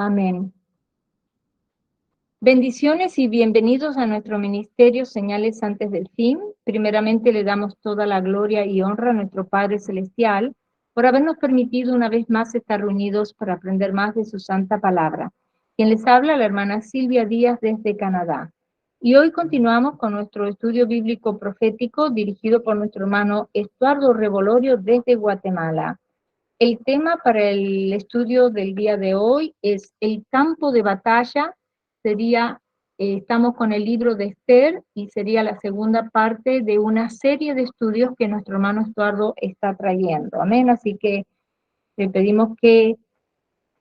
Amén. Bendiciones y bienvenidos a nuestro ministerio Señales antes del fin. Primeramente le damos toda la gloria y honra a nuestro Padre Celestial por habernos permitido una vez más estar reunidos para aprender más de su santa palabra. Quien les habla, la hermana Silvia Díaz desde Canadá. Y hoy continuamos con nuestro estudio bíblico profético dirigido por nuestro hermano Estuardo Revolorio desde Guatemala. El tema para el estudio del día de hoy es el campo de batalla. Estamos con el libro de Esther y sería la segunda parte de una serie de estudios que nuestro hermano Estuardo está trayendo. Amén. Así que le pedimos que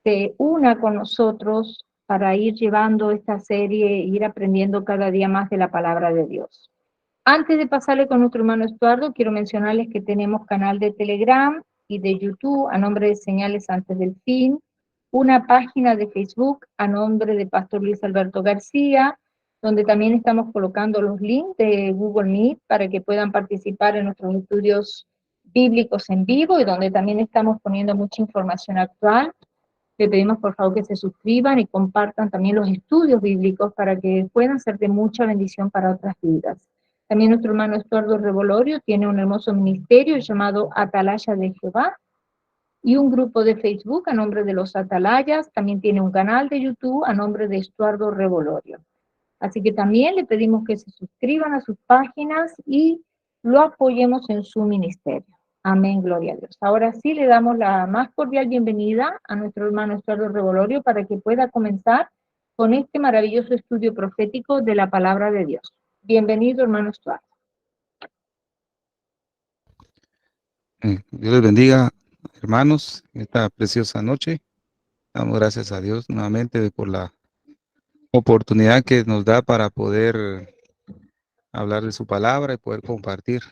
se una con nosotros para ir llevando esta serie e ir aprendiendo cada día más de la palabra de Dios. Antes de pasarle con nuestro hermano Estuardo, quiero mencionarles que tenemos canal de Telegram y de YouTube a nombre de Señales Antes del Fin, una página de Facebook a nombre de Pastor Luis Alberto García, donde también estamos colocando los links de Google Meet para que puedan participar en nuestros estudios bíblicos en vivo y donde también estamos poniendo mucha información actual. Le pedimos por favor que se suscriban y compartan también los estudios bíblicos para que puedan ser de mucha bendición para otras vidas. También nuestro hermano Estuardo Revolorio tiene un hermoso ministerio llamado Atalaya de Jehová y un grupo de Facebook a nombre de los Atalayas. También tiene un canal de YouTube a nombre de Estuardo Revolorio. Así que también le pedimos que se suscriban a sus páginas y lo apoyemos en su ministerio. Amén, gloria a Dios. Ahora sí le damos la más cordial bienvenida a nuestro hermano Estuardo Revolorio para que pueda comenzar con este maravilloso estudio profético de la palabra de Dios. Bienvenido, hermano Estuardo. Dios les bendiga, hermanos, esta preciosa noche. Damos gracias a Dios nuevamente por la oportunidad que nos da para poder hablar de su palabra y poder compartir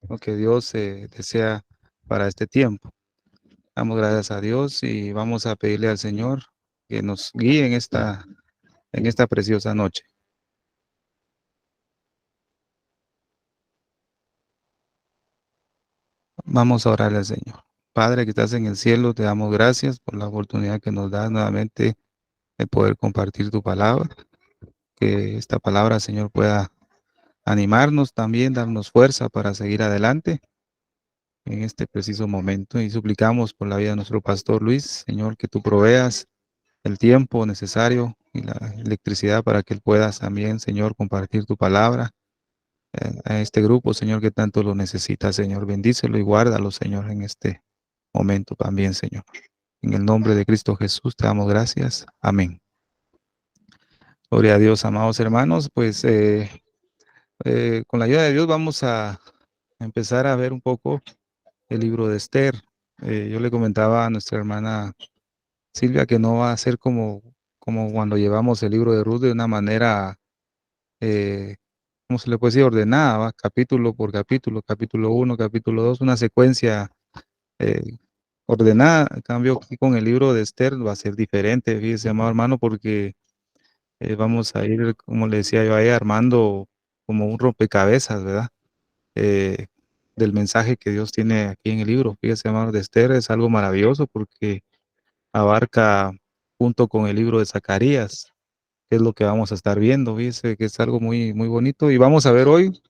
lo que Dios desea para este tiempo. Damos gracias a Dios y vamos a pedirle al Señor que nos guíe en esta preciosa noche. Vamos a orarle al Señor. Padre que estás en el cielo, te damos gracias por la oportunidad que nos das nuevamente de poder compartir tu palabra. Que esta palabra, Señor, pueda animarnos también, darnos fuerza para seguir adelante en este preciso momento. Y suplicamos por la vida de nuestro pastor Luis, Señor, que tú proveas el tiempo necesario y la electricidad para que él pueda también, Señor, compartir tu palabra a este grupo, Señor, que tanto lo necesita, Señor. Bendícelo y guárdalo, Señor, en este momento también, Señor. En el nombre de Cristo Jesús te damos gracias. Amén. Gloria a Dios, amados hermanos. Pues con la ayuda de Dios vamos a empezar a ver un poco el libro de Esther. Yo le comentaba a nuestra hermana Silvia que no va a ser como cuando llevamos el libro de Ruth de una manera, ¿cómo se le puede decir? Ordenada, ¿va? Capítulo por capítulo, capítulo 1, capítulo 2, una secuencia eh, ordenada. En cambio, aquí con el libro de Esther va a ser diferente, fíjese, amado hermano, porque vamos a ir, como le decía yo ahí, armando como un rompecabezas, ¿verdad? eh, del mensaje que Dios tiene aquí en el libro. Fíjese, hermano, de Esther es algo maravilloso porque abarca junto con el libro de Zacarías, que es lo que vamos a estar viendo. Fíjese que es algo muy, muy bonito y vamos a ver hoy,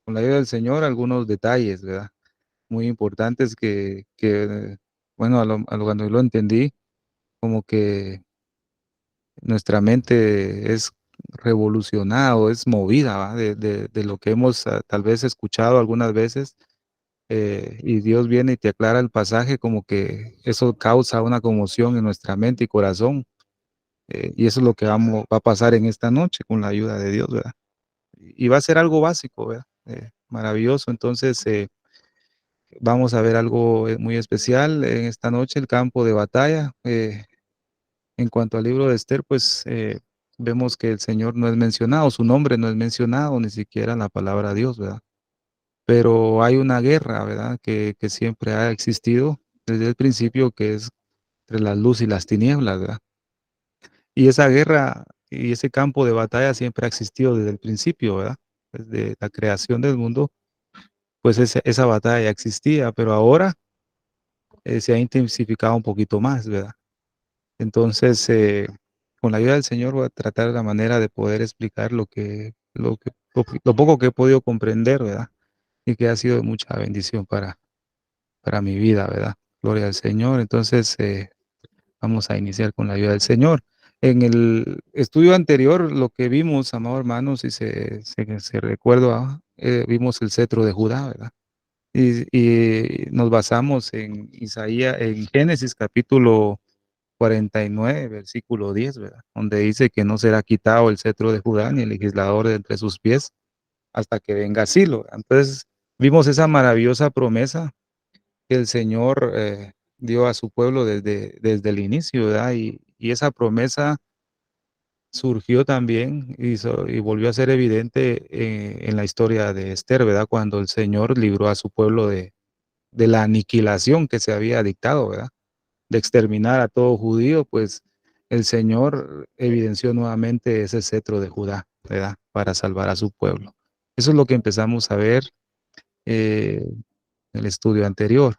con la ayuda del Señor, algunos detalles, ¿verdad? Muy importantes bueno, cuando lo entendí, como que nuestra mente es revolucionada o es movida, ¿va? De lo que hemos tal vez escuchado algunas veces y Dios viene y te aclara el pasaje, como que eso causa una conmoción en nuestra mente y corazón. Y eso es lo que va a pasar en esta noche con la ayuda de Dios, ¿verdad? Y va a ser algo básico, ¿verdad? Maravilloso. Entonces, vamos a ver algo muy especial en esta noche, el campo de batalla. En cuanto al libro de Esther, pues vemos que el Señor no es mencionado, su nombre no es mencionado, ni siquiera la palabra Dios, ¿verdad? Pero hay una guerra, ¿verdad? Que siempre ha existido desde el principio, que es entre la luz y las tinieblas, ¿verdad? Y esa guerra y ese campo de batalla siempre ha existido desde el principio, ¿verdad? Desde la creación del mundo, pues esa batalla existía, pero ahora se ha intensificado un poquito más, ¿verdad? Entonces, con la ayuda del Señor voy a tratar la manera de poder explicar lo poco que he podido comprender, ¿verdad? Y que ha sido de mucha bendición para mi vida, ¿verdad? Gloria al Señor. Entonces, vamos a iniciar con la ayuda del Señor. En el estudio anterior, lo que vimos, amados hermanos, si se recuerda, vimos el cetro de Judá, ¿verdad? Y nos basamos en Isaías, en Génesis capítulo 49, versículo 10, ¿verdad? Donde dice que no será quitado el cetro de Judá ni el legislador de entre sus pies hasta que venga Silo. Entonces, vimos esa maravillosa promesa que el Señor dio a su pueblo desde el inicio, ¿verdad? Y esa promesa surgió también y volvió a ser evidente en la historia de Esther, ¿verdad? Cuando el Señor libró a su pueblo de la aniquilación que se había dictado, ¿verdad? De exterminar a todo judío, pues el Señor evidenció nuevamente ese cetro de Judá, ¿verdad? Para salvar a su pueblo. Eso es lo que empezamos a ver en el estudio anterior.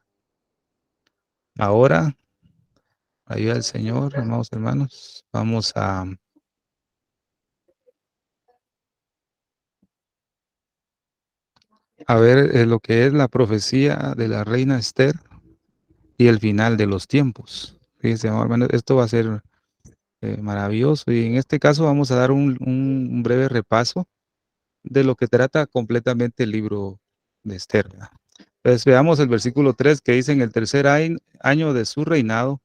Ahora, ayuda del Señor, amados hermanos, vamos a ver lo que es la profecía de la reina Esther y el final de los tiempos. Fíjense, amados hermanos, esto va a ser maravilloso y en este caso vamos a dar un breve repaso de lo que trata completamente el libro de Esther, ¿verdad? Pues veamos el versículo 3 que dice: en el tercer año de su reinado,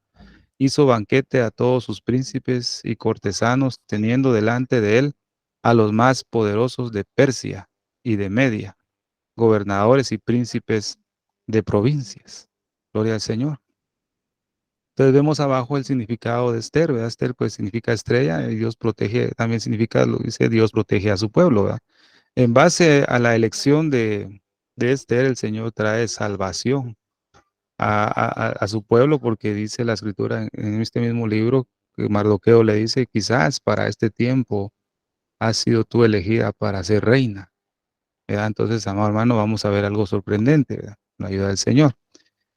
hizo banquete a todos sus príncipes y cortesanos, teniendo delante de él a los más poderosos de Persia y de Media, gobernadores y príncipes de provincias. Gloria al Señor. Entonces vemos abajo el significado de Esther, ¿verdad? Esther pues significa estrella y Dios protege, también significa, lo dice, Dios protege a su pueblo, ¿verdad? En base a la elección de Esther, el Señor trae salvación a su pueblo, porque dice la escritura en este mismo libro, que Mardoqueo le dice: quizás para este tiempo has sido tú elegida para ser reina, ¿verdad? Entonces, amado hermano, vamos a ver algo sorprendente, ¿verdad? La ayuda del Señor.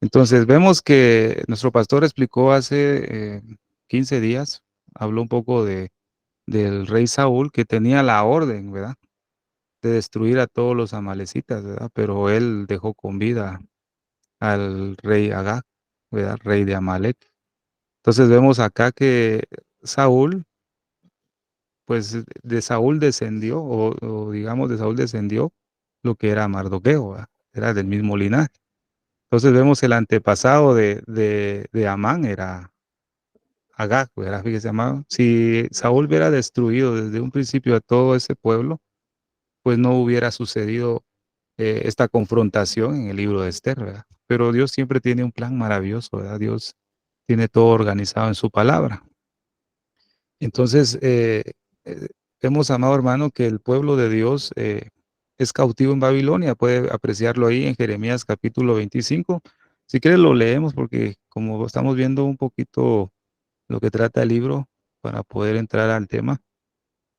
Entonces, vemos que nuestro pastor explicó hace 15 días, habló un poco del rey Saúl, que tenía la orden, ¿verdad? De destruir a todos los amalecitas, ¿verdad? Pero él dejó con vida al rey Agag, ¿verdad? Rey de Amalek. Entonces vemos acá que Saúl, pues de Saúl descendió, o digamos de Saúl descendió lo que era Mardoqueo, ¿verdad? Era del mismo linaje. Entonces vemos el antepasado de Amán era Agag, ¿verdad? Fíjese, amado. Si Saúl hubiera destruido desde un principio a todo ese pueblo, pues no hubiera sucedido esta confrontación en el libro de Esther, ¿verdad? Pero Dios siempre tiene un plan maravilloso, ¿verdad? Dios tiene todo organizado en su palabra. Entonces, eh, hemos, amado hermano, que el pueblo de Dios es cautivo en Babilonia. Puede apreciarlo ahí en Jeremías capítulo 25. Si quiere lo leemos porque como estamos viendo un poquito lo que trata el libro para poder entrar al tema.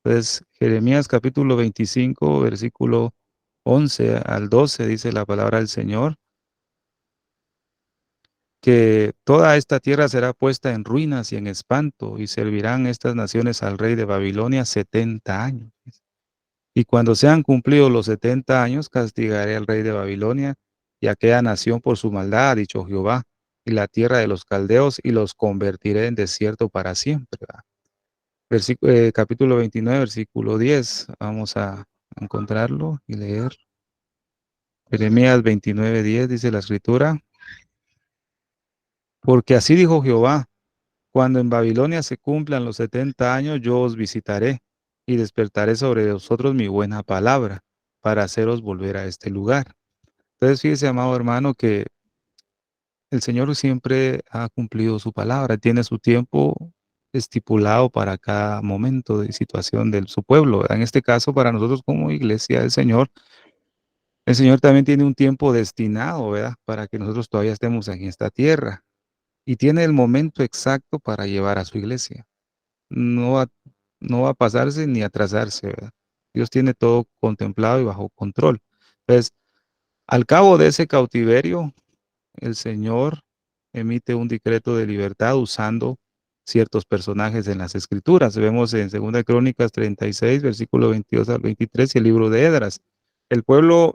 Entonces, Jeremías capítulo 25, versículo 11 al 12 dice la palabra del Señor, que toda esta tierra será puesta en ruinas y en espanto, y servirán estas naciones al rey de Babilonia 70 años. Y cuando sean cumplidos los 70 años, castigaré al rey de Babilonia y a aquella nación por su maldad, ha dicho Jehová, y la tierra de los caldeos, y los convertiré en desierto para siempre. Capítulo 29, versículo 10. Vamos a encontrarlo y leer. Jeremías 29, 10 dice la escritura, porque así dijo Jehová: cuando en Babilonia se cumplan los 70 años, yo os visitaré y despertaré sobre vosotros mi buena palabra para haceros volver a este lugar. Entonces, fíjese, amado hermano, que el Señor siempre ha cumplido su palabra, tiene su tiempo estipulado para cada momento de situación de su pueblo. En este caso, para nosotros como iglesia del Señor, el Señor también tiene un tiempo destinado, ¿verdad? Para que nosotros todavía estemos aquí en esta tierra y tiene el momento exacto para llevar a su iglesia. No va, no va a pasarse ni atrasarse, ¿verdad? Dios tiene todo contemplado y bajo control. Entonces, al cabo de ese cautiverio, el Señor emite un decreto de libertad usando ciertos personajes en las escrituras. Vemos en 2 Crónicas 36, versículo 22 al 23, y el libro de Edras. El pueblo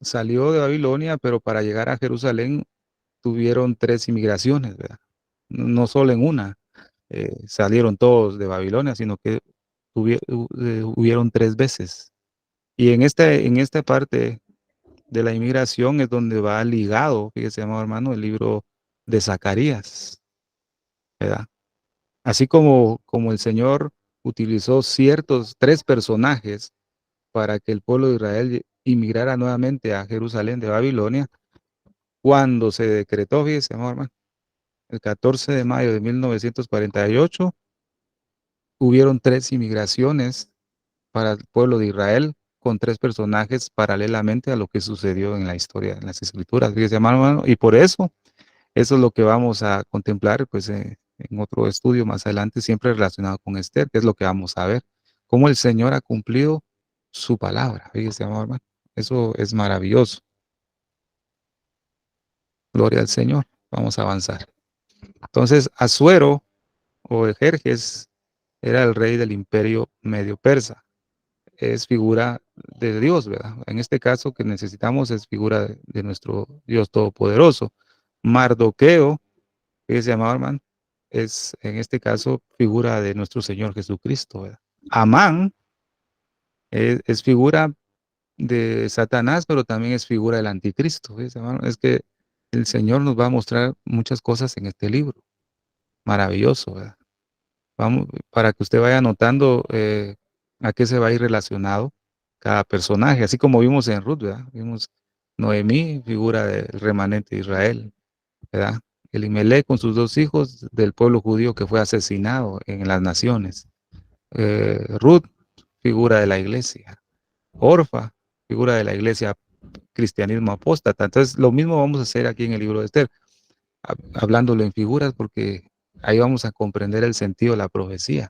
salió de Babilonia, pero para llegar a Jerusalén tuvieron 3 inmigraciones, ¿verdad? No solo en una, salieron todos de Babilonia, sino que hubieron 3 veces. Y en esta parte de la inmigración es donde va ligado, fíjese, amado hermano, el libro de Zacarías, ¿verdad? Así como el Señor utilizó ciertos 3 personajes para que el pueblo de Israel inmigrara nuevamente a Jerusalén de Babilonia, cuando se decretó, fíjese, amado hermano, el 14 de mayo de 1948, hubieron 3 inmigraciones para el pueblo de Israel con 3 personajes paralelamente a lo que sucedió en la historia, en las escrituras, fíjese, amado hermano, y por eso es lo que vamos a contemplar, pues, en otro estudio más adelante, siempre relacionado con Esther, que es lo que vamos a ver, cómo el Señor ha cumplido su palabra. Fíjese, amado hermano, eso es maravilloso. Gloria al Señor. Vamos a avanzar. Entonces, Asuero o Ejerjes era el rey del imperio medio persa. Es figura de Dios, ¿verdad? En este caso que necesitamos es figura de nuestro Dios Todopoderoso. Mardoqueo, fíjese, amado hermano, es en este caso figura de nuestro Señor Jesucristo, ¿verdad? Amán es figura de Satanás, pero también es figura del anticristo, fíjese, hermano. Es que el Señor nos va a mostrar muchas cosas en este libro. Maravilloso, ¿verdad? Vamos, para que usted vaya notando a qué se va a ir relacionado cada personaje, así como vimos en Ruth, ¿verdad? Vimos Noemí, figura del remanente de Israel, ¿verdad? Elimelech con sus 2 hijos del pueblo judío que fue asesinado en las naciones. Ruth, figura de la iglesia. Orfa, figura de la iglesia cristianismo apóstata. Entonces, lo mismo vamos a hacer aquí en el libro de Esther, hablándolo en figuras, porque ahí vamos a comprender el sentido de la profecía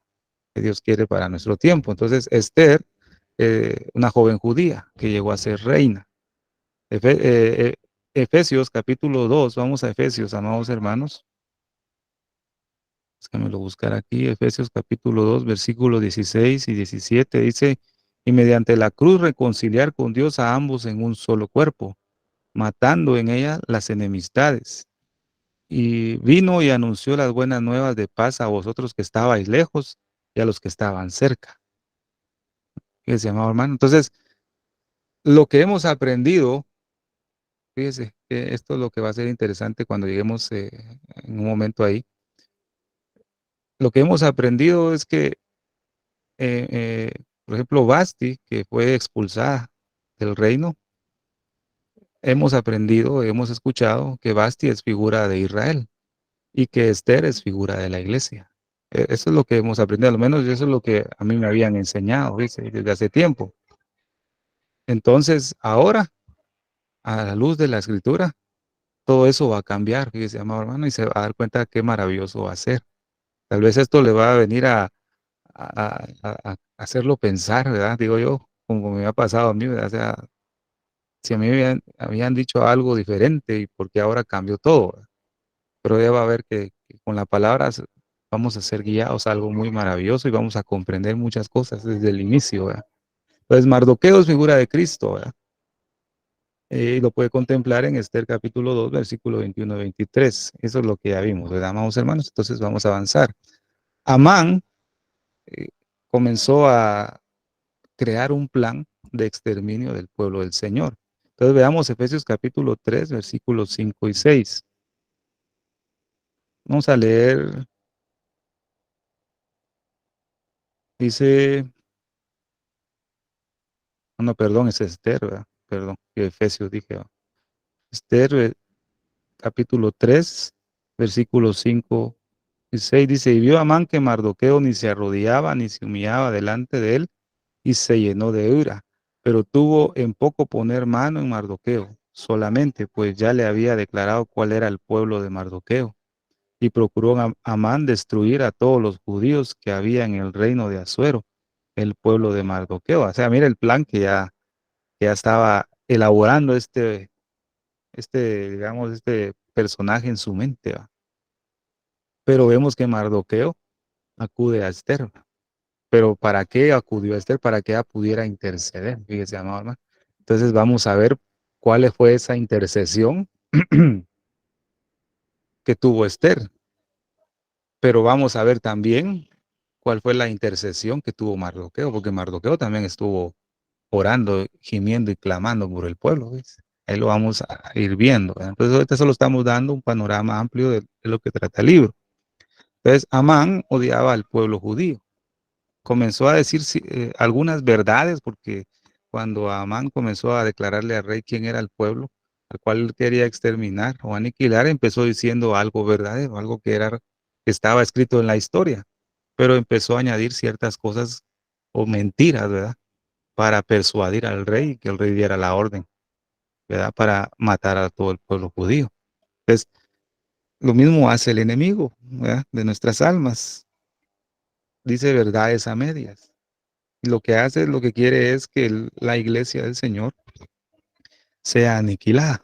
que Dios quiere para nuestro tiempo. Entonces, Esther, una joven judía que llegó a ser reina. Efesios capítulo 2, vamos a Efesios, amados hermanos. Déjame buscar aquí, Efesios capítulo 2, versículos 16 y 17, dice, y mediante la cruz reconciliar con Dios a ambos en un solo cuerpo, matando en ella las enemistades. Y vino y anunció las buenas nuevas de paz a vosotros que estabais lejos y a los que estaban cerca. Fíjese, amado hermano. Entonces, lo que hemos aprendido, fíjese, que esto es lo que va a ser interesante cuando lleguemos en un momento ahí. Lo que hemos aprendido es que por ejemplo, Basti, que fue expulsada del reino, hemos aprendido, hemos escuchado que Basti es figura de Israel y que Esther es figura de la iglesia. Eso es lo que hemos aprendido, al menos eso es lo que a mí me habían enseñado, ¿dice? Desde hace tiempo. Entonces, ahora, a la luz de la escritura, todo eso va a cambiar, fíjese, amado hermano, y se va a dar cuenta qué maravilloso va a ser. Tal vez esto le va a venir a hacerlo pensar, ¿verdad? Digo yo, como me ha pasado a mí, ¿verdad? O sea, si a mí habían dicho algo diferente y porque ahora cambió todo, ¿verdad? Pero ya va a ver que con la palabra vamos a ser guiados a algo muy maravilloso y vamos a comprender muchas cosas desde el inicio, ¿verdad? Pues Mardoqueo es figura de Cristo, ¿verdad? Y lo puede contemplar en Esther capítulo 2, versículo 21-23. Eso es lo que ya vimos, ¿verdad, amados hermanos? Entonces vamos a avanzar. Amán eh, comenzó a crear un plan de exterminio del pueblo del Señor. Entonces veamos Efesios capítulo 3, versículos 5 y 6. Vamos a leer, dice, no, perdón, es Esther, ¿verdad? Perdón, que Efesios dije. ¿verdad? Esther, capítulo 3, versículos 5 y 6 dice, y vio Amán que Mardoqueo ni se arrodillaba ni se humillaba delante de él y se llenó de ira, pero tuvo en poco poner mano en Mardoqueo solamente, pues ya le había declarado cuál era el pueblo de Mardoqueo. Y procuró Amán destruir a todos los judíos que había en el reino de Asuero, el pueblo de Mardoqueo. O sea, mira el plan que ya estaba elaborando digamos, este personaje en su mente. ¿va? Pero vemos que Mardoqueo acude a Esther. Pero ¿para qué acudió a Esther? Para que ella pudiera interceder, fíjese, amado hermano. Entonces vamos a ver cuál fue esa intercesión que tuvo Esther. Pero vamos a ver también cuál fue la intercesión que tuvo Mardoqueo, porque Mardoqueo también estuvo orando, gimiendo y clamando por el pueblo, ¿ves? Ahí lo vamos a ir viendo, ¿verdad? Entonces ahorita solo estamos dando un panorama amplio de lo que trata el libro. Entonces Amán odiaba al pueblo judío. Comenzó a decir algunas verdades, porque cuando Amán comenzó a declararle al rey quién era el pueblo al cual él quería exterminar o aniquilar, empezó diciendo algo verdadero, algo que estaba escrito en la historia, pero empezó a añadir ciertas cosas o mentiras, ¿verdad? Para persuadir al rey y que el rey diera la orden, ¿verdad? Para matar a todo el pueblo judío. Entonces, lo mismo hace el enemigo, ¿verdad? De nuestras almas. Dice verdades a medias. Y lo que hace, lo que quiere es que la iglesia del Señor sea aniquilada,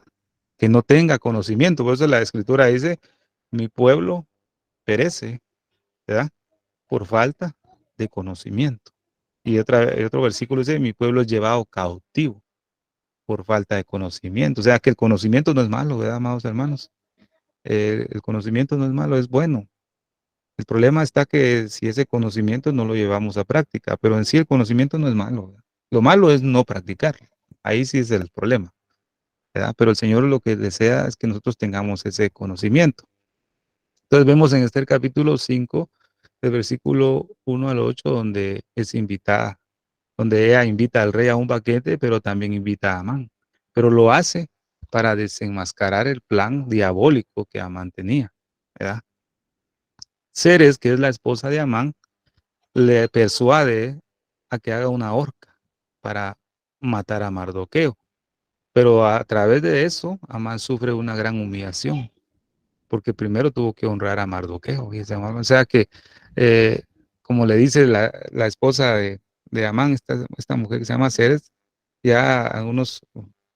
que no tenga conocimiento. Por eso la escritura dice, mi pueblo perece, ¿verdad? Por falta de conocimiento. Y otro versículo dice, mi pueblo es llevado cautivo por falta de conocimiento. O sea, que el conocimiento no es malo, ¿verdad, amados hermanos? El conocimiento no es malo, es bueno. El problema está que si ese conocimiento no lo llevamos a práctica, pero en sí el conocimiento no es malo, ¿verdad? Lo malo es no practicarlo. Ahí sí es el problema, ¿verdad? Pero el Señor lo que desea es que nosotros tengamos ese conocimiento. Entonces vemos en este capítulo 5, del versículo 1 al 8, donde es invitada, donde ella invita al rey a un banquete, pero también invita a Amán. Pero lo hace para desenmascarar el plan diabólico que Amán tenía, ¿verdad? Ceres, que es la esposa de Amán, le persuade a que haga una horca para matar a Mardoqueo. Pero a través de eso, Amán sufre una gran humillación, porque primero tuvo que honrar a Mardoqueo. O sea que, eh, como le dice la esposa de Amán, esta mujer que se llama Ceres, ya algunos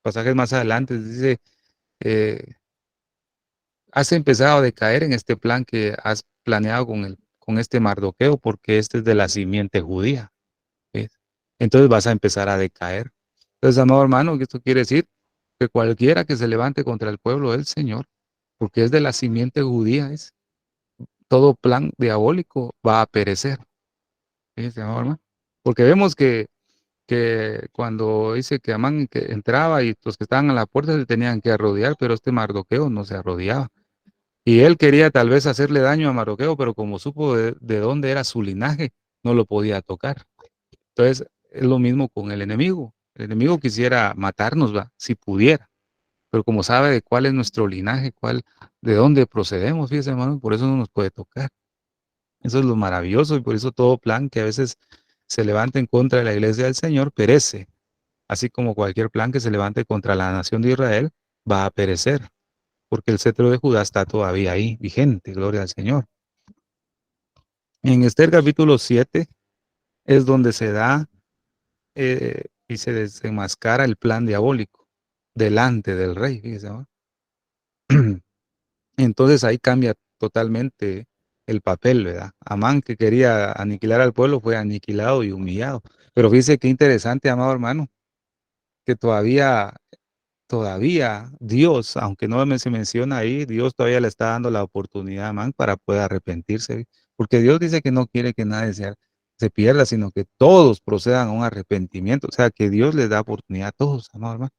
pasajes más adelante dice, eh, has empezado a decaer en este plan que has planeado con este Mardoqueo, porque este es de la simiente judía. ¿Ves? Entonces vas a empezar a decaer. Entonces, amado hermano, que esto quiere decir que cualquiera que se levante contra el pueblo del Señor, porque es de la simiente judía, todo plan diabólico va a perecer. Fíjese, amado hermano. Porque vemos que cuando dice que Amán que entraba y los que estaban a la puerta se tenían que arrodillar, pero este Mardoqueo no se arrodillaba. Y él quería tal vez hacerle daño a Mardoqueo, pero como supo de dónde era su linaje, no lo podía tocar. Entonces, es lo mismo con el enemigo. El enemigo quisiera matarnos, va, si pudiera, pero como sabe de cuál es nuestro linaje, de dónde procedemos, fíjese, hermano, por eso no nos puede tocar. Eso es lo maravilloso y por eso todo plan que a veces se levanta en contra de la iglesia del Señor perece, así como cualquier plan que se levante contra la nación de Israel va a perecer, porque el cetro de Judá está todavía ahí, vigente, gloria al Señor. En Esther capítulo 7 es donde se da y se desenmascara el plan diabólico delante del rey, fíjese, ¿no? Entonces ahí cambia totalmente el papel, ¿verdad? Amán, que quería aniquilar al pueblo, fue aniquilado y humillado. Pero fíjese qué interesante, amado hermano, que todavía Dios, aunque no se menciona ahí, Dios todavía le está dando la oportunidad a Amán para poder arrepentirse, porque Dios dice que no quiere que nadie se pierda, sino que todos procedan a un arrepentimiento, o sea, que Dios les da oportunidad a todos, amado hermano,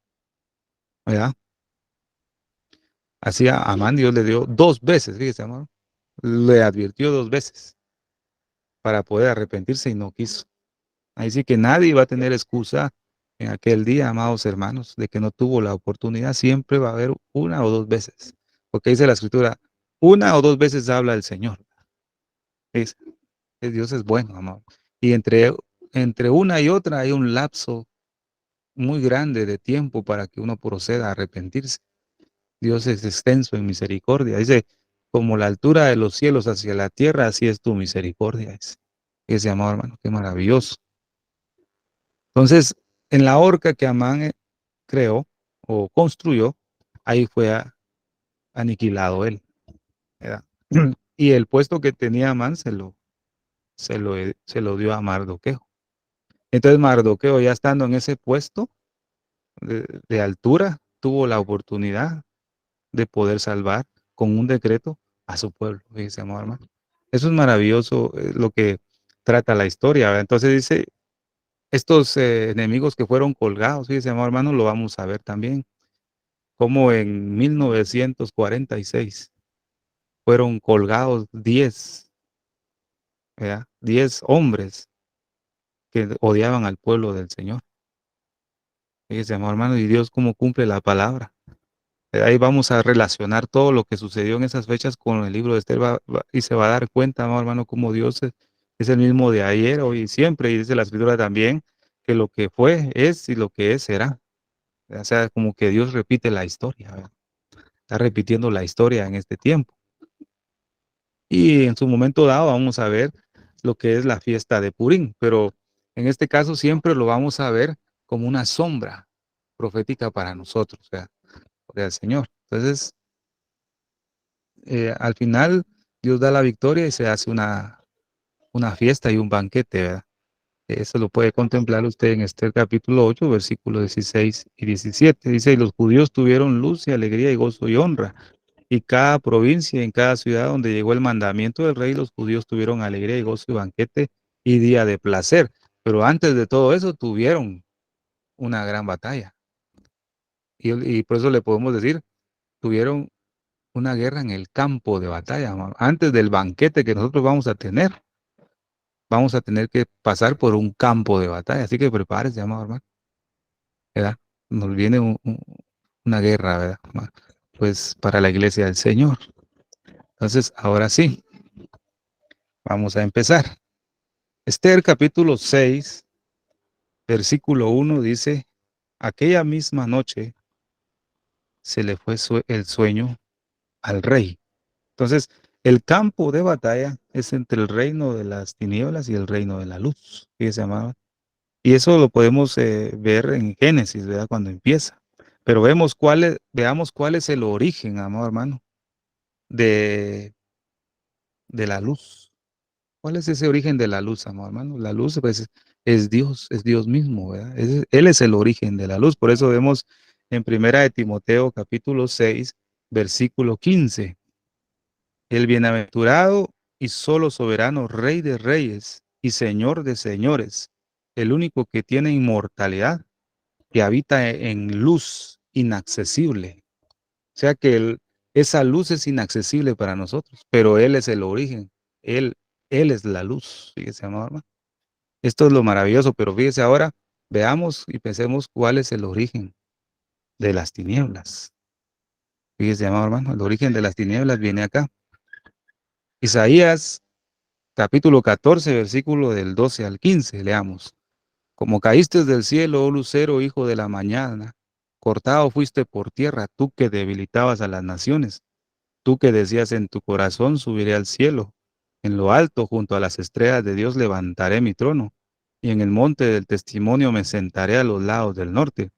¿verdad? Así a Amán Dios le dio 2 veces, fíjese, amado, le advirtió 2 veces para poder arrepentirse y no quiso. Ahí sí que nadie va a tener excusa en aquel día, amados hermanos, de que no tuvo la oportunidad. Siempre va a haber 1 o 2 veces. Porque dice la escritura, 1 o 2 veces habla el Señor. Es, que Dios es bueno, amado. Y entre una y otra hay un lapso muy grande de tiempo para que uno proceda a arrepentirse. Dios es extenso en misericordia. Dice, como la altura de los cielos hacia la tierra, así es tu misericordia. Ese amado hermano, qué maravilloso. Entonces, en la horca que Amán creó o construyó, ahí fue aniquilado él, ¿verdad? Y el puesto que tenía Amán se lo dio a Mardoqueo. Entonces Mardoqueo, ya estando en ese puesto de altura, tuvo la oportunidad de poder salvar con un decreto a su pueblo. Fíjese, amado hermano. Eso es maravilloso, lo que trata la historia, ¿verdad? Entonces dice, estos enemigos que fueron colgados, fíjese, amado hermano, lo vamos a ver también, como en 1946 fueron colgados 10, ¿verdad? 10 hombres que odiaban al pueblo del Señor. Fíjese, amado hermano, y Dios cómo cumple la palabra. Ahí vamos a relacionar todo lo que sucedió en esas fechas con el libro de Esther y se va a dar cuenta, amado hermano, cómo Dios es el mismo de ayer, hoy y siempre. Y dice la Escritura también que lo que fue es y lo que es será. O sea, como que Dios repite la historia, ¿verdad? Está repitiendo la historia en este tiempo. Y en su momento dado vamos a ver lo que es la fiesta de Purim, pero en este caso siempre lo vamos a ver como una sombra profética para nosotros, o sea, por el Señor. Entonces, al final Dios da la victoria y se hace una fiesta y un banquete, ¿verdad? Eso lo puede contemplar usted en este capítulo 8, versículos 16 y 17. Dice, y los judíos tuvieron luz y alegría y gozo y honra. Y cada provincia, en cada ciudad donde llegó el mandamiento del rey, los judíos tuvieron alegría y gozo y banquete y día de placer. Pero antes de todo eso tuvieron una gran batalla. Y por eso le podemos decir, tuvieron una guerra en el campo de batalla. Antes del banquete que nosotros vamos a tener que pasar por un campo de batalla. Así que prepárese, amado hermano, ¿verdad? Nos viene una guerra, ¿verdad? Pues para la iglesia del Señor. Entonces, ahora sí, vamos a empezar. Esther capítulo 6, versículo 1 dice, aquella misma noche se le fue el sueño al rey. Entonces, el campo de batalla es entre el reino de las tinieblas y el reino de la luz. Fíjese, amado. Y eso lo podemos ver en Génesis, ¿verdad? Cuando empieza. Pero veamos cuál es el origen, amado hermano, de, de la luz. ¿Cuál es ese origen de la luz, amado hermano? La luz, pues, es Dios mismo, ¿verdad? Él es el origen de la luz. Por eso vemos en Primera de Timoteo, capítulo 6, versículo 15. El bienaventurado y solo soberano Rey de reyes y Señor de señores, el único que tiene inmortalidad, que habita en luz inaccesible. O sea que esa luz es inaccesible para nosotros, pero Él es el origen. Él, Él es la luz. Fíjese, amado hermano. Esto es lo maravilloso, pero fíjese ahora, veamos y pensemos cuál es el origen de las tinieblas. Fíjese, amado hermano, el origen de las tinieblas viene acá. Isaías capítulo 14, versículo del 12 al 15, leamos. Como caíste del cielo, oh lucero, hijo de la mañana, cortado fuiste por tierra, tú que debilitabas a las naciones, tú que decías en tu corazón, subiré al cielo, en lo alto, junto a las estrellas de Dios, levantaré mi trono, y en el monte del testimonio me sentaré a los lados del norte.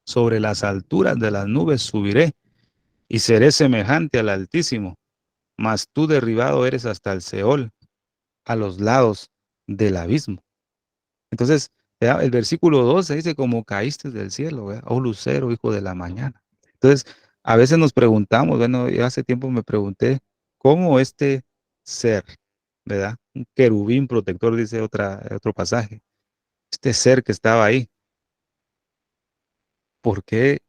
Sobre las alturas de las nubes subiré, y seré semejante al Altísimo, mas tú derribado eres hasta el Seol, a los lados del abismo. Entonces, el versículo 12 dice, como caíste del cielo, ¿verdad? Oh lucero, hijo de la mañana. Entonces, a veces nos preguntamos, bueno, yo hace tiempo me pregunté, ¿cómo este ser, ¿verdad? Un querubín protector, dice otro pasaje, este ser que estaba ahí, ¿por qué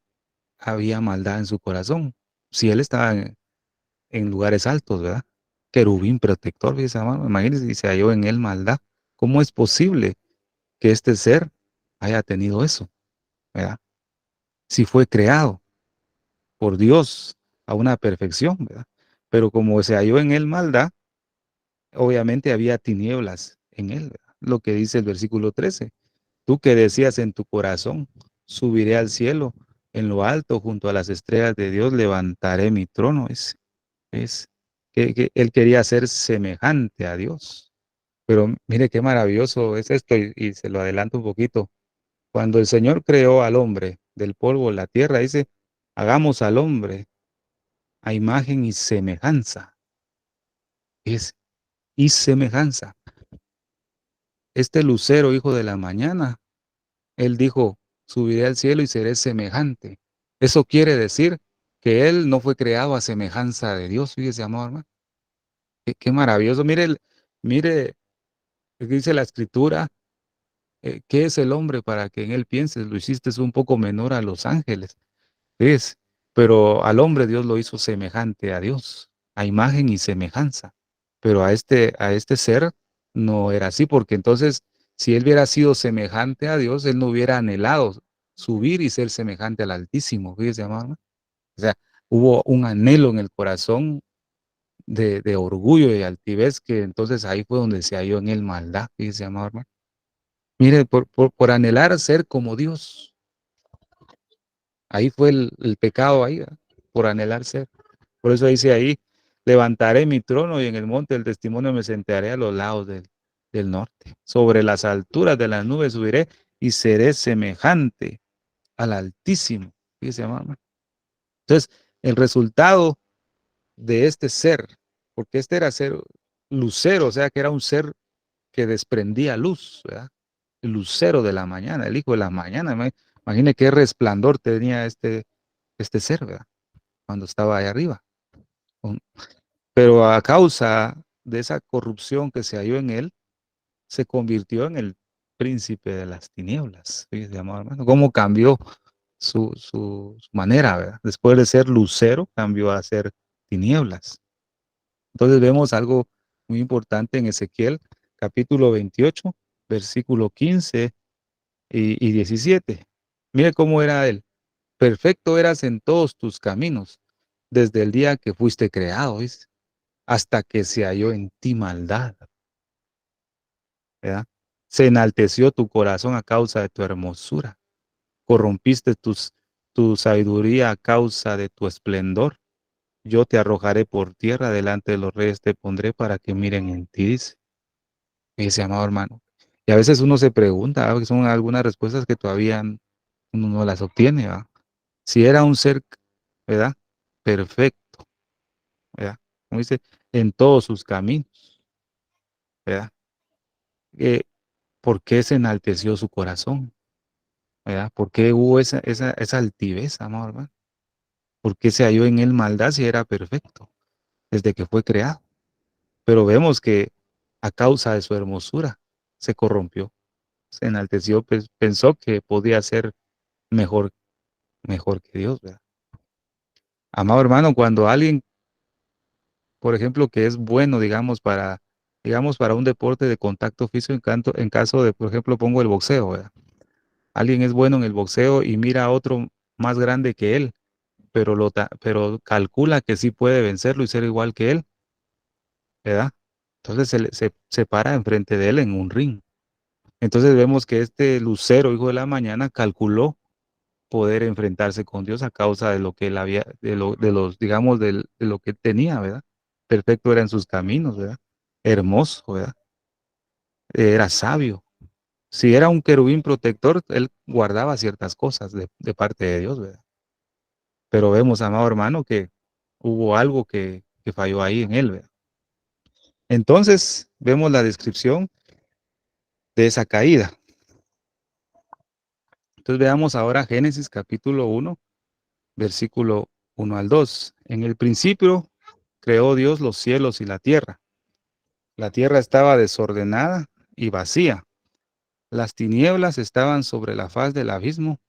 había maldad en su corazón? Si él estaba en lugares altos, ¿verdad? Querubín protector, dice, hermano, imagínense si se halló en él maldad. ¿Cómo es posible que este ser haya tenido eso, ¿verdad? Si fue creado por Dios a una perfección, ¿verdad? Pero como se halló en él maldad, obviamente había tinieblas en él, ¿verdad? Lo que dice el versículo 13. Tú que decías en tu corazón, subiré al cielo, en lo alto, junto a las estrellas de Dios, levantaré mi trono. Es que él quería ser semejante a Dios. Pero mire qué maravilloso es esto, y se lo adelanto un poquito. Cuando el Señor creó al hombre del polvo de la tierra, dice, hagamos al hombre a imagen y semejanza. Es y semejanza. Este lucero, hijo de la mañana, él dijo, subiré al cielo y seré semejante. Eso quiere decir que él no fue creado a semejanza de Dios. Fíjese, amor, hermano. Qué maravilloso. Mire, mire, lo que dice la escritura. ¿Qué es el hombre para que en él pienses? Lo hiciste un poco menor a los ángeles. Es, pero al hombre Dios lo hizo semejante a Dios, a imagen y semejanza. Pero a este ser no era así, porque entonces, si él hubiera sido semejante a Dios, él no hubiera anhelado subir y ser semejante al Altísimo. Fíjese, amado. O sea, hubo un anhelo en el corazón de orgullo y altivez, que entonces ahí fue donde se halló en él maldad. Fíjese, amado hermano. Mire, por anhelar ser como Dios, ahí fue el pecado, ahí, ¿verdad? Por anhelar ser. Por eso dice ahí, levantaré mi trono y en el monte del testimonio me sentaré a los lados del norte. Sobre las alturas de las nubes subiré y seré semejante al Altísimo. Fíjese, mamá. Entonces, el resultado de este ser, porque este era ser lucero, o sea que era un ser que desprendía luz, ¿verdad? El lucero de la mañana, el hijo de la mañana. Imagine qué resplandor tenía este ser, ¿verdad? Cuando estaba ahí arriba. Pero a causa de esa corrupción que se halló en él, se convirtió en el príncipe de las tinieblas. Fíjese, amado hermano, cómo cambió su manera, ¿verdad? Después de ser lucero, cambió a ser tinieblas. Entonces vemos algo muy importante en Ezequiel, capítulo 28, versículo 15 y 17. Mire cómo era él. Perfecto eras en todos tus caminos, desde el día que fuiste creado, ¿viste? Hasta que se halló en ti maldad, ¿verdad? Se enalteció tu corazón a causa de tu hermosura. Corrompiste tu sabiduría a causa de tu esplendor. Yo te arrojaré por tierra, delante de los reyes te pondré para que miren en ti, dice. Ese amado hermano. Y a veces uno se pregunta, ¿verdad? Son algunas respuestas que todavía uno no las obtiene, ¿verdad? Si era un ser, ¿verdad? Perfecto, ¿verdad? Como dice, en todos sus caminos, ¿verdad? Eh, ¿Por qué se enalteció su corazón? ¿Verdad? ¿Por qué hubo esa altivez, amado hermano? ¿Por qué se halló en él maldad si era perfecto desde que fue creado? Pero vemos que a causa de su hermosura se corrompió, se enalteció, pues, pensó que podía ser mejor, mejor que Dios, ¿verdad? Amado hermano, cuando alguien, por ejemplo, que es bueno, digamos, para un deporte de contacto físico, en caso de, por ejemplo, pongo el boxeo, ¿verdad? Alguien es bueno en el boxeo y mira a otro más grande que él, pero calcula que sí puede vencerlo y ser igual que él, ¿verdad? Entonces se para enfrente de él en un ring. Entonces vemos que este lucero, hijo de la mañana, calculó poder enfrentarse con Dios a causa de lo que él había, de los, digamos, de lo que él tenía, ¿verdad? Perfecto era en sus caminos, ¿verdad? Hermoso, ¿verdad? Era sabio. Si era un querubín protector, él guardaba ciertas cosas de parte de Dios, ¿verdad? Pero vemos, amado hermano, que hubo algo que falló ahí en él, ¿verdad? Entonces, vemos la descripción de esa caída. Entonces, veamos ahora Génesis capítulo 1, versículo 1 al 2. En el principio creó Dios los cielos y la tierra. La tierra estaba desordenada y vacía. Las tinieblas estaban sobre la faz del abismo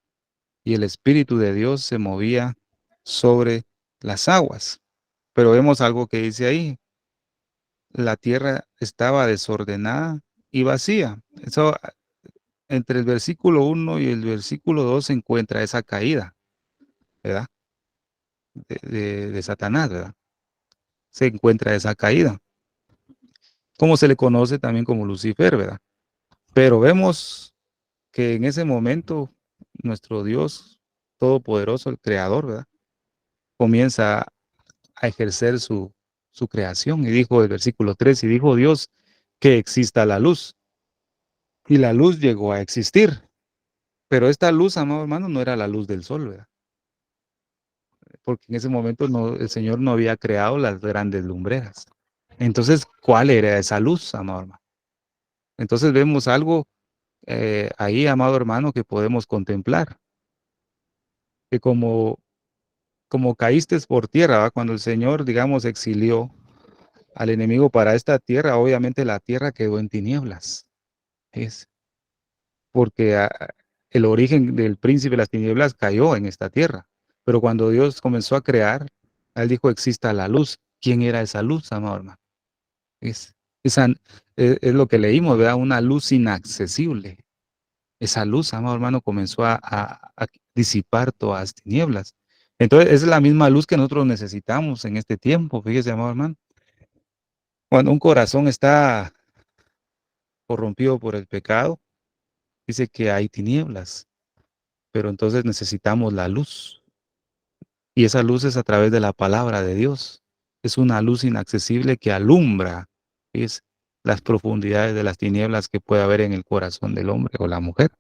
y el Espíritu de Dios se movía sobre las aguas. Pero vemos algo que dice ahí. La tierra estaba desordenada y vacía. Eso, entre el versículo 1 y el versículo 2 se encuentra esa caída, ¿verdad? De Satanás, ¿verdad? Se encuentra esa caída, como se le conoce también como Lucifer, ¿verdad? Pero vemos que en ese momento nuestro Dios Todopoderoso, el Creador, ¿verdad? Comienza a ejercer su creación. Y dijo el versículo 3, y dijo Dios que exista la luz. Y la luz llegó a existir. Pero esta luz, amado hermano, no era la luz del sol, ¿verdad? Porque en ese momento no, el Señor no había creado las grandes lumbreras. Entonces, ¿cuál era esa luz, amado hermano? Entonces vemos algo ahí, amado hermano, que podemos contemplar, que como caíste por tierra, ¿va? Cuando el Señor, digamos, exilió al enemigo para esta tierra, obviamente la tierra quedó en tinieblas. Es porque el origen del príncipe de las tinieblas cayó en esta tierra. Pero cuando Dios comenzó a crear, Él dijo, exista la luz. ¿Quién era esa luz, amado hermano? Es, esa, es lo que leímos, ¿verdad? Una luz inaccesible. Esa luz, amado hermano, comenzó a disipar todas las tinieblas. Entonces, es la misma luz que nosotros necesitamos en este tiempo, fíjese, amado hermano. Cuando un corazón está corrompido por el pecado, dice que hay tinieblas, pero entonces necesitamos la luz. Y esa luz es a través de la palabra de Dios. Es una luz inaccesible que alumbra, es las profundidades de las tinieblas que puede haber en el corazón del hombre o la mujer.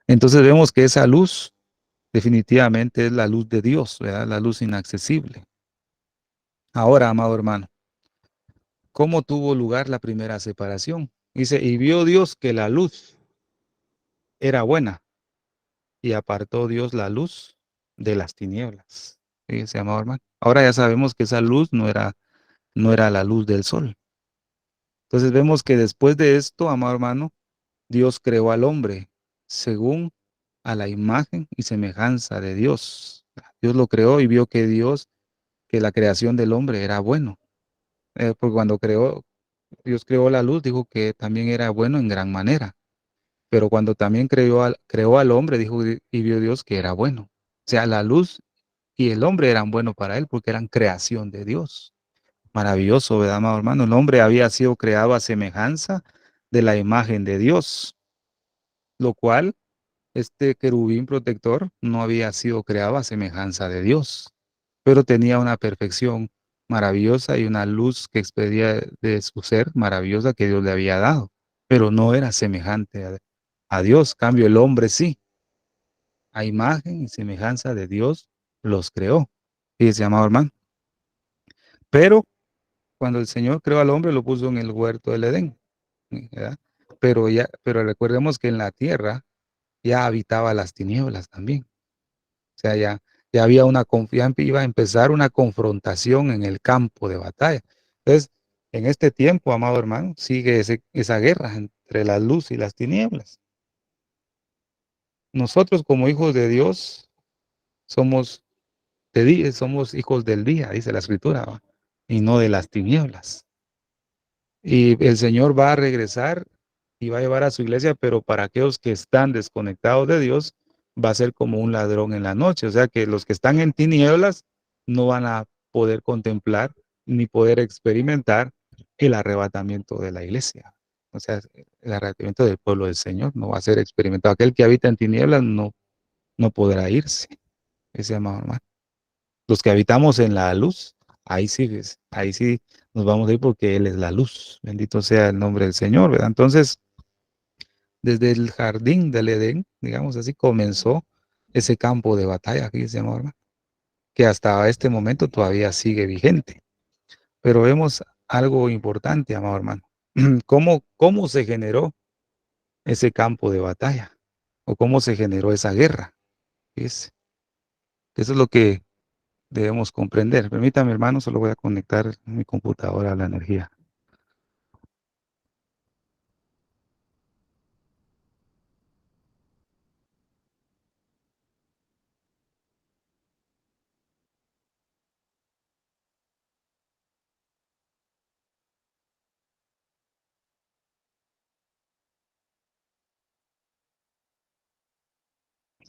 Entonces vemos que esa luz definitivamente es la luz de Dios, ¿verdad? La luz inaccesible. Ahora, amado hermano, ¿cómo tuvo lugar la primera separación? Dice, y vio Dios que la luz era buena y apartó Dios la luz de las tinieblas. Fíjese, amado hermano. Ahora ya sabemos que esa luz no era la luz del sol. Entonces vemos que después de esto, amado hermano, Dios creó al hombre según a la imagen y semejanza de Dios. Dios lo creó y vio que la creación del hombre era bueno. Porque cuando Dios creó la luz, dijo que también era bueno en gran manera. Pero cuando también creó al hombre, dijo y vio Dios que era bueno. O sea, la luz y el hombre eran buenos para él porque eran creación de Dios. Maravilloso, ¿verdad, amado hermano? El hombre había sido creado a semejanza de la imagen de Dios, lo cual este querubín protector no había sido creado a semejanza de Dios, pero tenía una perfección maravillosa y una luz que expedía de su ser maravillosa que Dios le había dado, pero no era semejante a Dios. Cambio, el hombre sí, a imagen y semejanza de Dios los creó. Fíjese, amado hermano. Pero cuando el Señor creó al hombre, lo puso en el huerto del Edén, ¿verdad? Pero recordemos que en la tierra ya habitaba las tinieblas también. O sea, ya había una confianza, iba a empezar una confrontación en el campo de batalla. Entonces, en este tiempo, amado hermano, sigue esa guerra entre la luz y las tinieblas. Nosotros como hijos de Dios somos, somos hijos del día, dice la escritura, ¿va? Y no de las tinieblas. Y el Señor va a regresar y va a llevar a su iglesia, pero para aquellos que están desconectados de Dios, va a ser como un ladrón en la noche. O sea que los que están en tinieblas no van a poder contemplar ni poder experimentar el arrebatamiento de la iglesia. O sea, el arrebatamiento del pueblo del Señor no va a ser experimentado. Aquel que habita en tinieblas no podrá irse. Ese amado hermano. Los que habitamos en la luz, ahí sí nos vamos a ir porque Él es la luz. Bendito sea el nombre del Señor, ¿verdad? Entonces, desde el jardín del Edén, digamos así, comenzó ese campo de batalla, fíjese, amor, hermano, que hasta este momento todavía sigue vigente. Pero vemos algo importante, amado hermano. ¿Cómo se generó ese campo de batalla? ¿O cómo se generó esa guerra? Fíjese. Eso es lo que debemos comprender. Permítame, hermano, solo voy a conectar mi computadora a la energía.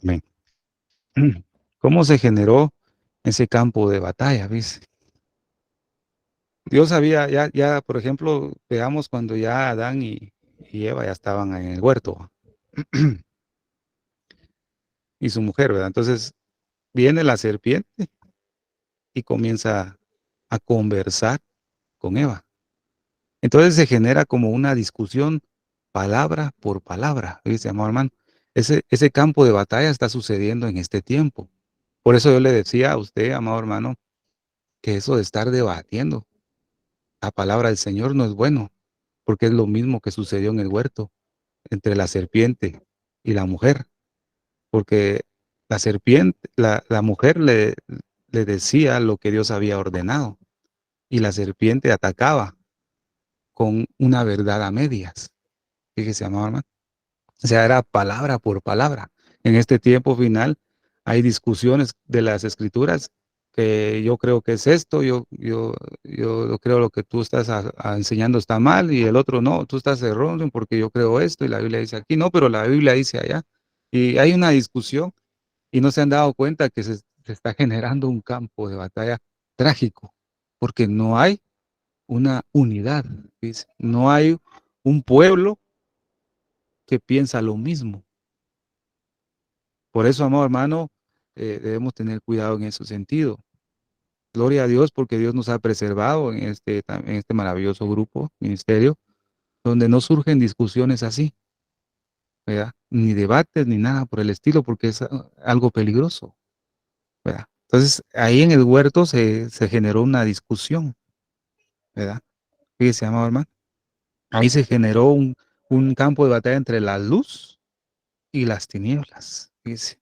Amén. ¿Cómo se generó ese campo de batalla? ¿Ves? Dios había, ya, por ejemplo, veamos cuando ya Adán y Eva ya estaban en el huerto y su mujer, ¿verdad? Entonces viene la serpiente y comienza a conversar con Eva. Entonces se genera como una discusión palabra por palabra, dice, amado hermano. Ese campo de batalla está sucediendo en este tiempo. Por eso yo le decía a usted, amado hermano, que eso de estar debatiendo la palabra del Señor no es bueno, porque es lo mismo que sucedió en el huerto entre la serpiente y la mujer, porque la serpiente, la mujer le decía lo que Dios había ordenado y la serpiente atacaba con una verdad a medias. Fíjese, amado hermano. O sea, era palabra por palabra. En este tiempo final hay discusiones de las escrituras que yo creo que es esto, yo creo lo que tú estás enseñando está mal y el otro no, tú estás erróneo porque yo creo esto y la Biblia dice aquí, no, pero la Biblia dice allá. Y hay una discusión y no se han dado cuenta que se está generando un campo de batalla trágico porque no hay una unidad, ¿ves? No hay un pueblo que piensa lo mismo. Por eso, amado hermano, debemos tener cuidado en ese sentido. Gloria a Dios porque Dios nos ha preservado en este maravilloso grupo, ministerio, donde no surgen discusiones así, ¿verdad? Ni debates ni nada por el estilo, porque es algo peligroso, ¿verdad? Entonces, ahí en el huerto se generó una discusión, ¿verdad? Fíjese, amado hermano, ahí se generó un campo de batalla entre la luz y las tinieblas, fíjese.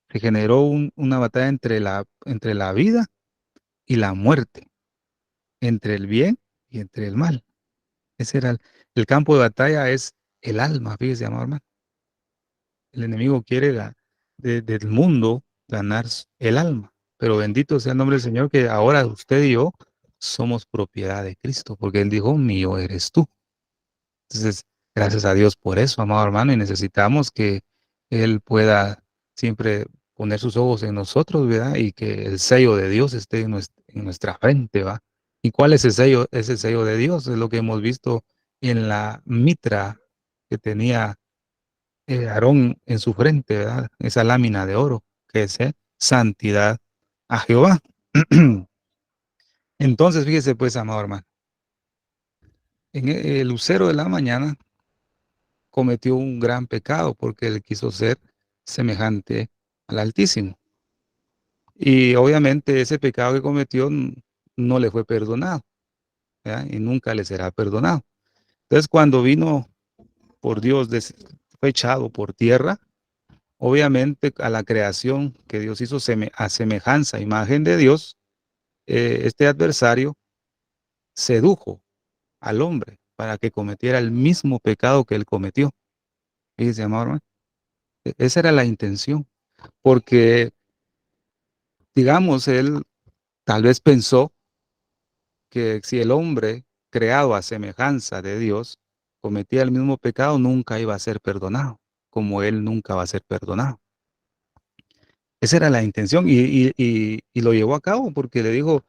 Se generó una batalla entre la vida y la muerte, entre el bien y entre el mal. Ese era el campo de batalla, es el alma, fíjese, amado hermano. El enemigo quiere del mundo ganar el alma, pero bendito sea el nombre del Señor que ahora usted y yo somos propiedad de Cristo, porque Él dijo, mío eres tú. Entonces, gracias a Dios por eso, amado hermano, y necesitamos que Él pueda siempre poner sus ojos en nosotros, ¿verdad? Y que el sello de Dios esté en nuestra frente, ¿va? ¿Y cuál es el sello? Ese sello de Dios es lo que hemos visto en la mitra que tenía Aarón en su frente, ¿verdad? Esa lámina de oro, que es santidad a Jehová. Entonces, fíjese pues, amado hermano, en el lucero de la mañana cometió un gran pecado porque él quiso ser semejante al Altísimo. Y obviamente ese pecado que cometió no le fue perdonado, ¿verdad? Y nunca le será perdonado. Entonces, cuando vino por Dios, fue echado por tierra, obviamente a la creación que Dios hizo a semejanza, imagen de Dios, este adversario sedujo al hombre para que cometiera el mismo pecado que él cometió. Fíjese, amado hermano, esa era la intención, porque digamos, él tal vez pensó que si el hombre creado a semejanza de Dios cometía el mismo pecado, nunca iba a ser perdonado, como él nunca va a ser perdonado. Esa era la intención y lo llevó a cabo porque le dijo,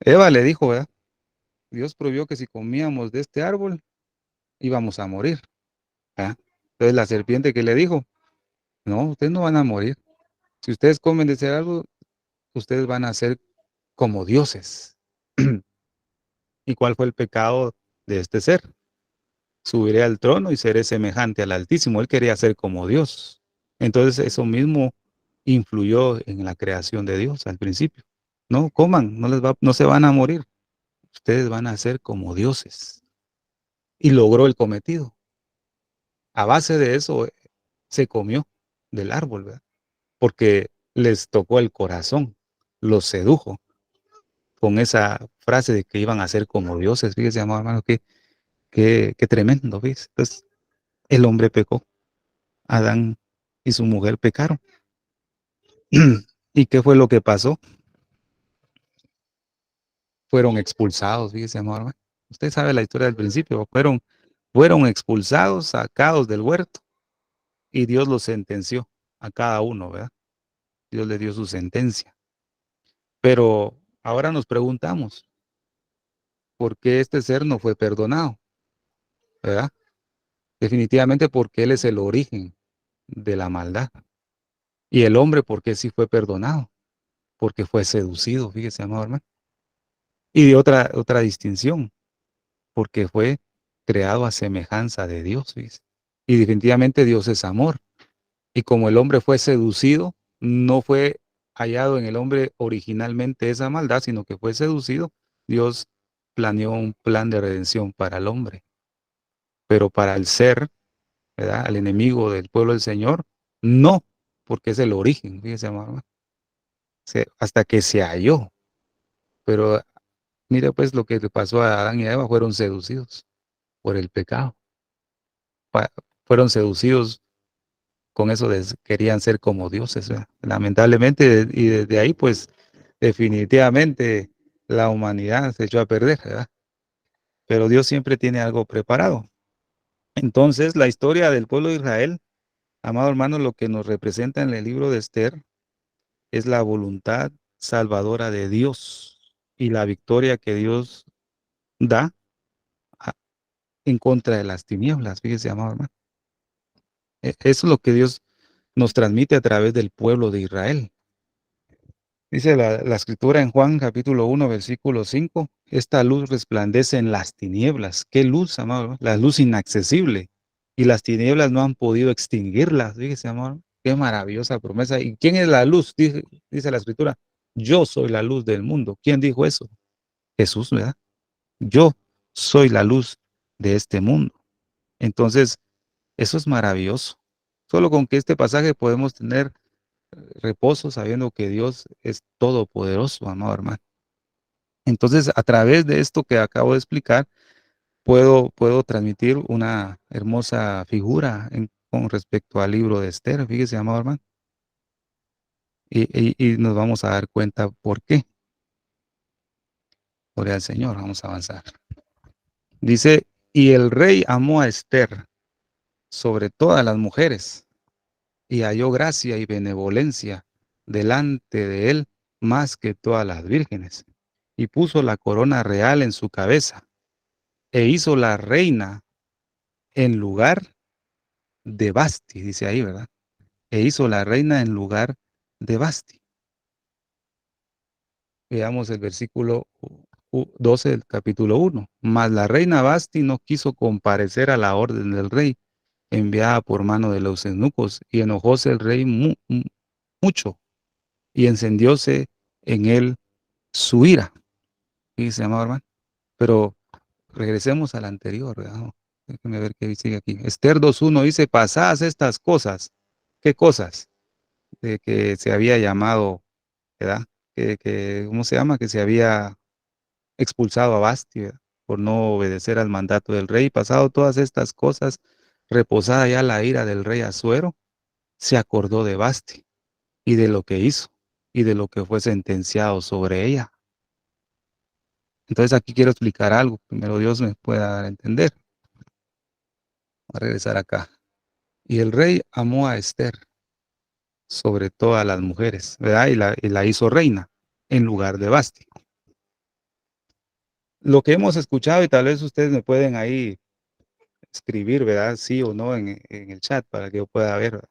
Eva le dijo, ¿verdad? Dios prohibió que si comíamos de este árbol íbamos a morir, ¿verdad? Entonces la serpiente que le dijo, no, ustedes no van a morir. Si ustedes comen de ese árbol, ustedes van a ser como dioses. ¿Y cuál fue el pecado de este ser? Subiré al trono y seré semejante al Altísimo. Él quería ser como Dios. Entonces eso mismo influyó en la creación de Dios al principio. No coman, no se van a morir. Ustedes van a ser como dioses. Y logró el cometido. A base de eso se comió del árbol, ¿verdad? Porque les tocó el corazón, los sedujo con esa frase de que iban a ser como dioses. Fíjese, amado hermano, qué tremendo, ¿ves? Entonces, el hombre pecó. Adán y su mujer pecaron. ¿Y qué fue lo que pasó? Fueron expulsados, fíjese, amor. Usted sabe la historia del principio. Fueron expulsados, sacados del huerto y Dios los sentenció a cada uno, ¿verdad? Dios le dio su sentencia. Pero ahora nos preguntamos, ¿por qué este ser no fue perdonado? ¿Verdad? Definitivamente porque él es el origen de la maldad. Y el hombre, ¿por qué sí fue perdonado? Porque fue seducido, fíjese, amor hermano. Y de otra distinción, porque fue creado a semejanza de Dios, ¿ves? Y definitivamente Dios es amor. Y como el hombre fue seducido, no fue hallado en el hombre originalmente esa maldad, sino que fue seducido. Dios planeó un plan de redención para el hombre, pero para el ser, ¿verdad? Al enemigo del pueblo del Señor, no, porque es el origen, fíjese, mamá, hasta que se halló. Pero mira, pues lo que le pasó a Adán y a Eva, fueron seducidos por el pecado. Pa- Fueron seducidos con eso de querían ser como dioses, ¿verdad? Lamentablemente, y desde ahí, pues, definitivamente la humanidad se echó a perder, ¿verdad? Pero Dios siempre tiene algo preparado. Entonces, la historia del pueblo de Israel, amado hermano, lo que nos representa en el libro de Esther es la voluntad salvadora de Dios y la victoria que Dios da a- en contra de las tinieblas. Fíjese, amado hermano. Eso es lo que Dios nos transmite a través del pueblo de Israel. Dice la escritura en Juan capítulo 1, versículo 5, esta luz resplandece en las tinieblas. ¿Qué luz, amado? La luz inaccesible. Y las tinieblas no han podido extinguirlas. Fíjese, amado. Qué maravillosa promesa. ¿Y quién es la luz? Dice la escritura. Yo soy la luz del mundo. ¿Quién dijo eso? Jesús, ¿verdad? Yo soy la luz de este mundo. Entonces, eso es maravilloso. Solo con que este pasaje podemos tener reposo sabiendo que Dios es todopoderoso, amado hermano. Entonces, a través de esto que acabo de explicar, puedo transmitir una hermosa figura con respecto al libro de Esther, fíjese, amado hermano, y nos vamos a dar cuenta por qué. Gloria al Señor, vamos a avanzar. Dice, y el rey amó a Esther sobre todas las mujeres, y halló gracia y benevolencia delante de él más que todas las vírgenes, y puso la corona real en su cabeza, e hizo la reina en lugar de Basti, dice ahí, ¿verdad? E hizo la reina en lugar de Basti. Veamos el versículo 12 del capítulo 1. Mas la reina Basti no quiso comparecer a la orden del rey, enviada por mano de los eunucos, y enojóse el rey mucho, y encendióse en él su ira. Dice, amado hermano. Pero regresemos al anterior, ¿verdad? Déjeme ver qué sigue aquí. Esther 2:1 dice, pasadas estas cosas. ¿Qué cosas? De que se había llamado, ¿verdad? ¿Cómo se llama? Que se había expulsado a Basti, ¿verdad? Por no obedecer al mandato del rey. Pasado todas estas cosas, reposada ya la ira del rey Asuero, se acordó de Basti y de lo que hizo y de lo que fue sentenciado sobre ella. Entonces aquí quiero explicar algo. Primero Dios me pueda dar a entender. Voy a regresar acá. Y el rey amó a Esther sobre todas las mujeres, ¿verdad? Y la hizo reina en lugar de Basti. Lo que hemos escuchado, y tal vez ustedes me pueden ahí escribir, ¿verdad? Sí o no en el chat para que yo pueda ver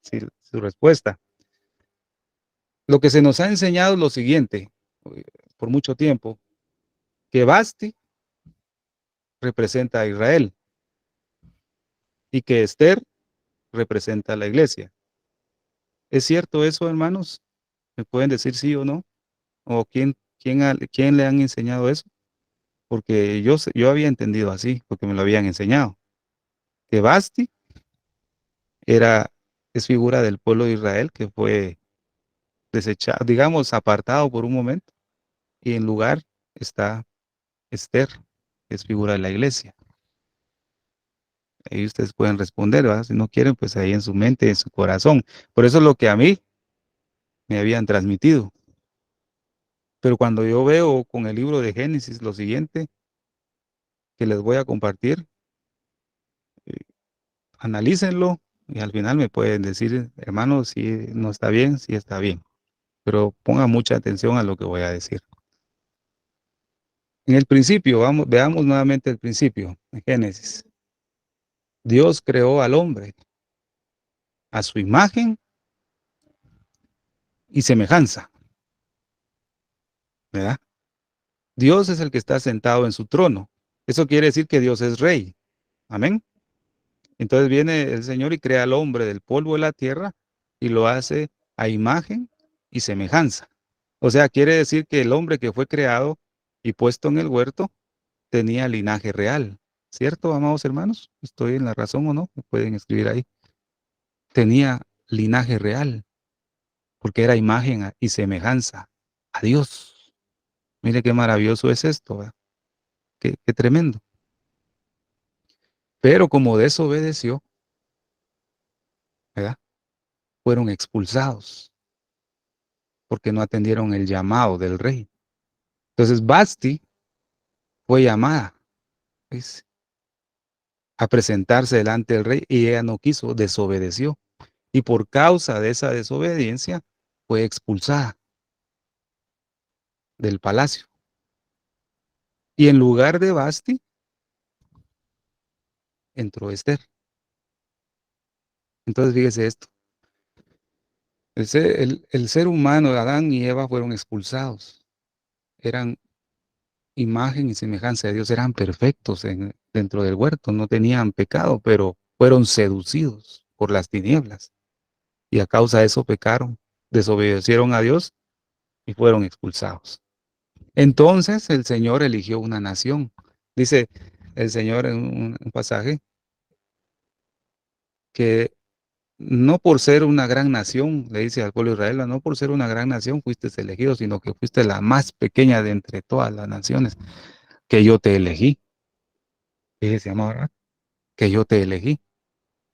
su respuesta. Lo que se nos ha enseñado es lo siguiente, por mucho tiempo, que Basti representa a Israel y que Esther representa a la iglesia. ¿Es cierto eso, hermanos? ¿Me pueden decir sí o no? ¿O quién le han enseñado eso? Porque yo había entendido así, porque me lo habían enseñado, que Basti es figura del pueblo de Israel que fue desechado, digamos, apartado por un momento, y en lugar está Esther, que es figura de la iglesia. Ahí ustedes pueden responder, ¿verdad? Si no quieren, pues ahí en su mente, en su corazón. Por eso es lo que a mí me habían transmitido. Pero cuando yo veo con el libro de Génesis lo siguiente que les voy a compartir, eh, analícenlo y al final me pueden decir, hermano, si no está bien, si está bien. Pero pongan mucha atención a lo que voy a decir. En el principio, veamos nuevamente el principio, en Génesis. Dios creó al hombre a su imagen y semejanza, ¿verdad? Dios es el que está sentado en su trono. Eso quiere decir que Dios es rey. Amén. Entonces viene el Señor y crea al hombre del polvo de la tierra y lo hace a imagen y semejanza. O sea, quiere decir que el hombre que fue creado y puesto en el huerto, tenía linaje real. ¿Cierto, amados hermanos? ¿Estoy en la razón o no? Me pueden escribir ahí. Tenía linaje real, porque era imagen y semejanza a Dios. Mire qué maravilloso es esto, ¿verdad? Qué tremendo. Pero como desobedeció, ¿verdad? Fueron expulsados porque no atendieron el llamado del rey. Entonces Basti fue llamada, ¿ves?, a presentarse delante del rey y ella no quiso, desobedeció. Y por causa de esa desobediencia fue expulsada del palacio. Y en lugar de Basti entró Esther. Entonces fíjese esto. El ser humano, Adán y Eva, fueron expulsados. Eran imagen y semejanza de Dios, eran perfectos dentro del huerto, no tenían pecado, pero fueron seducidos por las tinieblas. Y a causa de eso pecaron, desobedecieron a Dios y fueron expulsados. Entonces el Señor eligió una nación. Dice el Señor en un pasaje que no por ser una gran nación, le dice al pueblo de Israel, no por ser una gran nación fuiste elegido, sino que fuiste la más pequeña de entre todas las naciones, que yo te elegí. Fíjese, amor, que yo te elegí.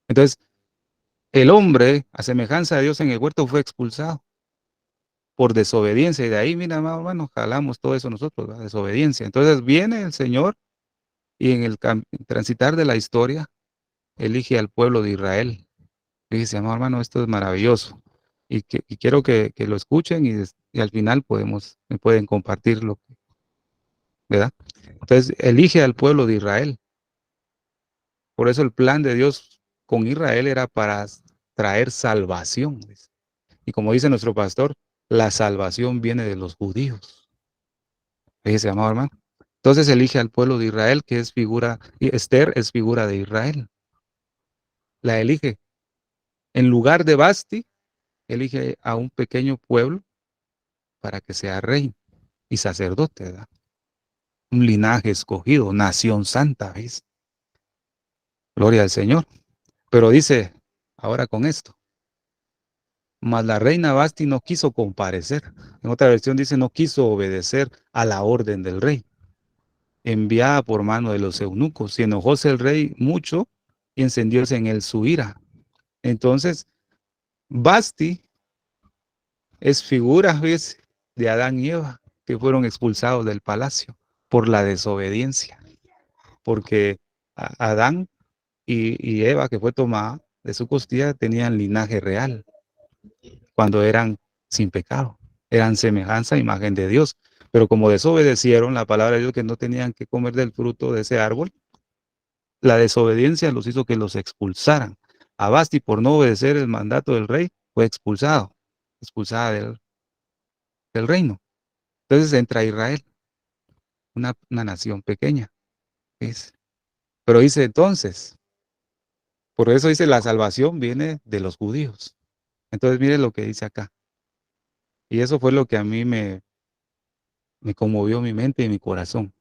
Entonces, el hombre, a semejanza de Dios en el huerto, fue expulsado por desobediencia. Y de ahí, mira, hermano, jalamos todo eso nosotros, la desobediencia. Entonces viene el Señor y en el transitar de la historia, elige al pueblo de Israel. Fíjese, amado hermano, esto es maravilloso. Y quiero que lo escuchen y al final me pueden compartirlo, ¿verdad? Entonces, elige al pueblo de Israel. Por eso el plan de Dios con Israel era para traer salvación. Y como dice nuestro pastor, la salvación viene de los judíos. Fíjese, amado hermano. Entonces elige al pueblo de Israel, que es figura, y Esther es figura de Israel. La elige. En lugar de Basti, elige a un pequeño pueblo para que sea rey y sacerdote, ¿verdad? Un linaje escogido, nación santa, ¿ves? Gloria al Señor. Pero dice, ahora con esto, mas la reina Basti no quiso comparecer. En otra versión dice, no quiso obedecer a la orden del rey, enviada por mano de los eunucos. Y enojóse el rey mucho y encendióse en él su ira. Entonces, Basti es figura, ¿ves?, de Adán y Eva, que fueron expulsados del palacio por la desobediencia. Porque Adán y Eva, que fue tomada de su costilla, tenían linaje real cuando eran sin pecado, eran semejanza, imagen de Dios. Pero como desobedecieron la palabra de Dios, que no tenían que comer del fruto de ese árbol, la desobediencia los hizo que los expulsaran. A Basti, por no obedecer el mandato del rey, fue expulsada del reino. Entonces entra Israel, una nación pequeña, ¿ves? Pero dice entonces, por eso dice la salvación viene de los judíos. Entonces mire lo que dice acá. Y eso fue lo que a mí me conmovió mi mente y mi corazón.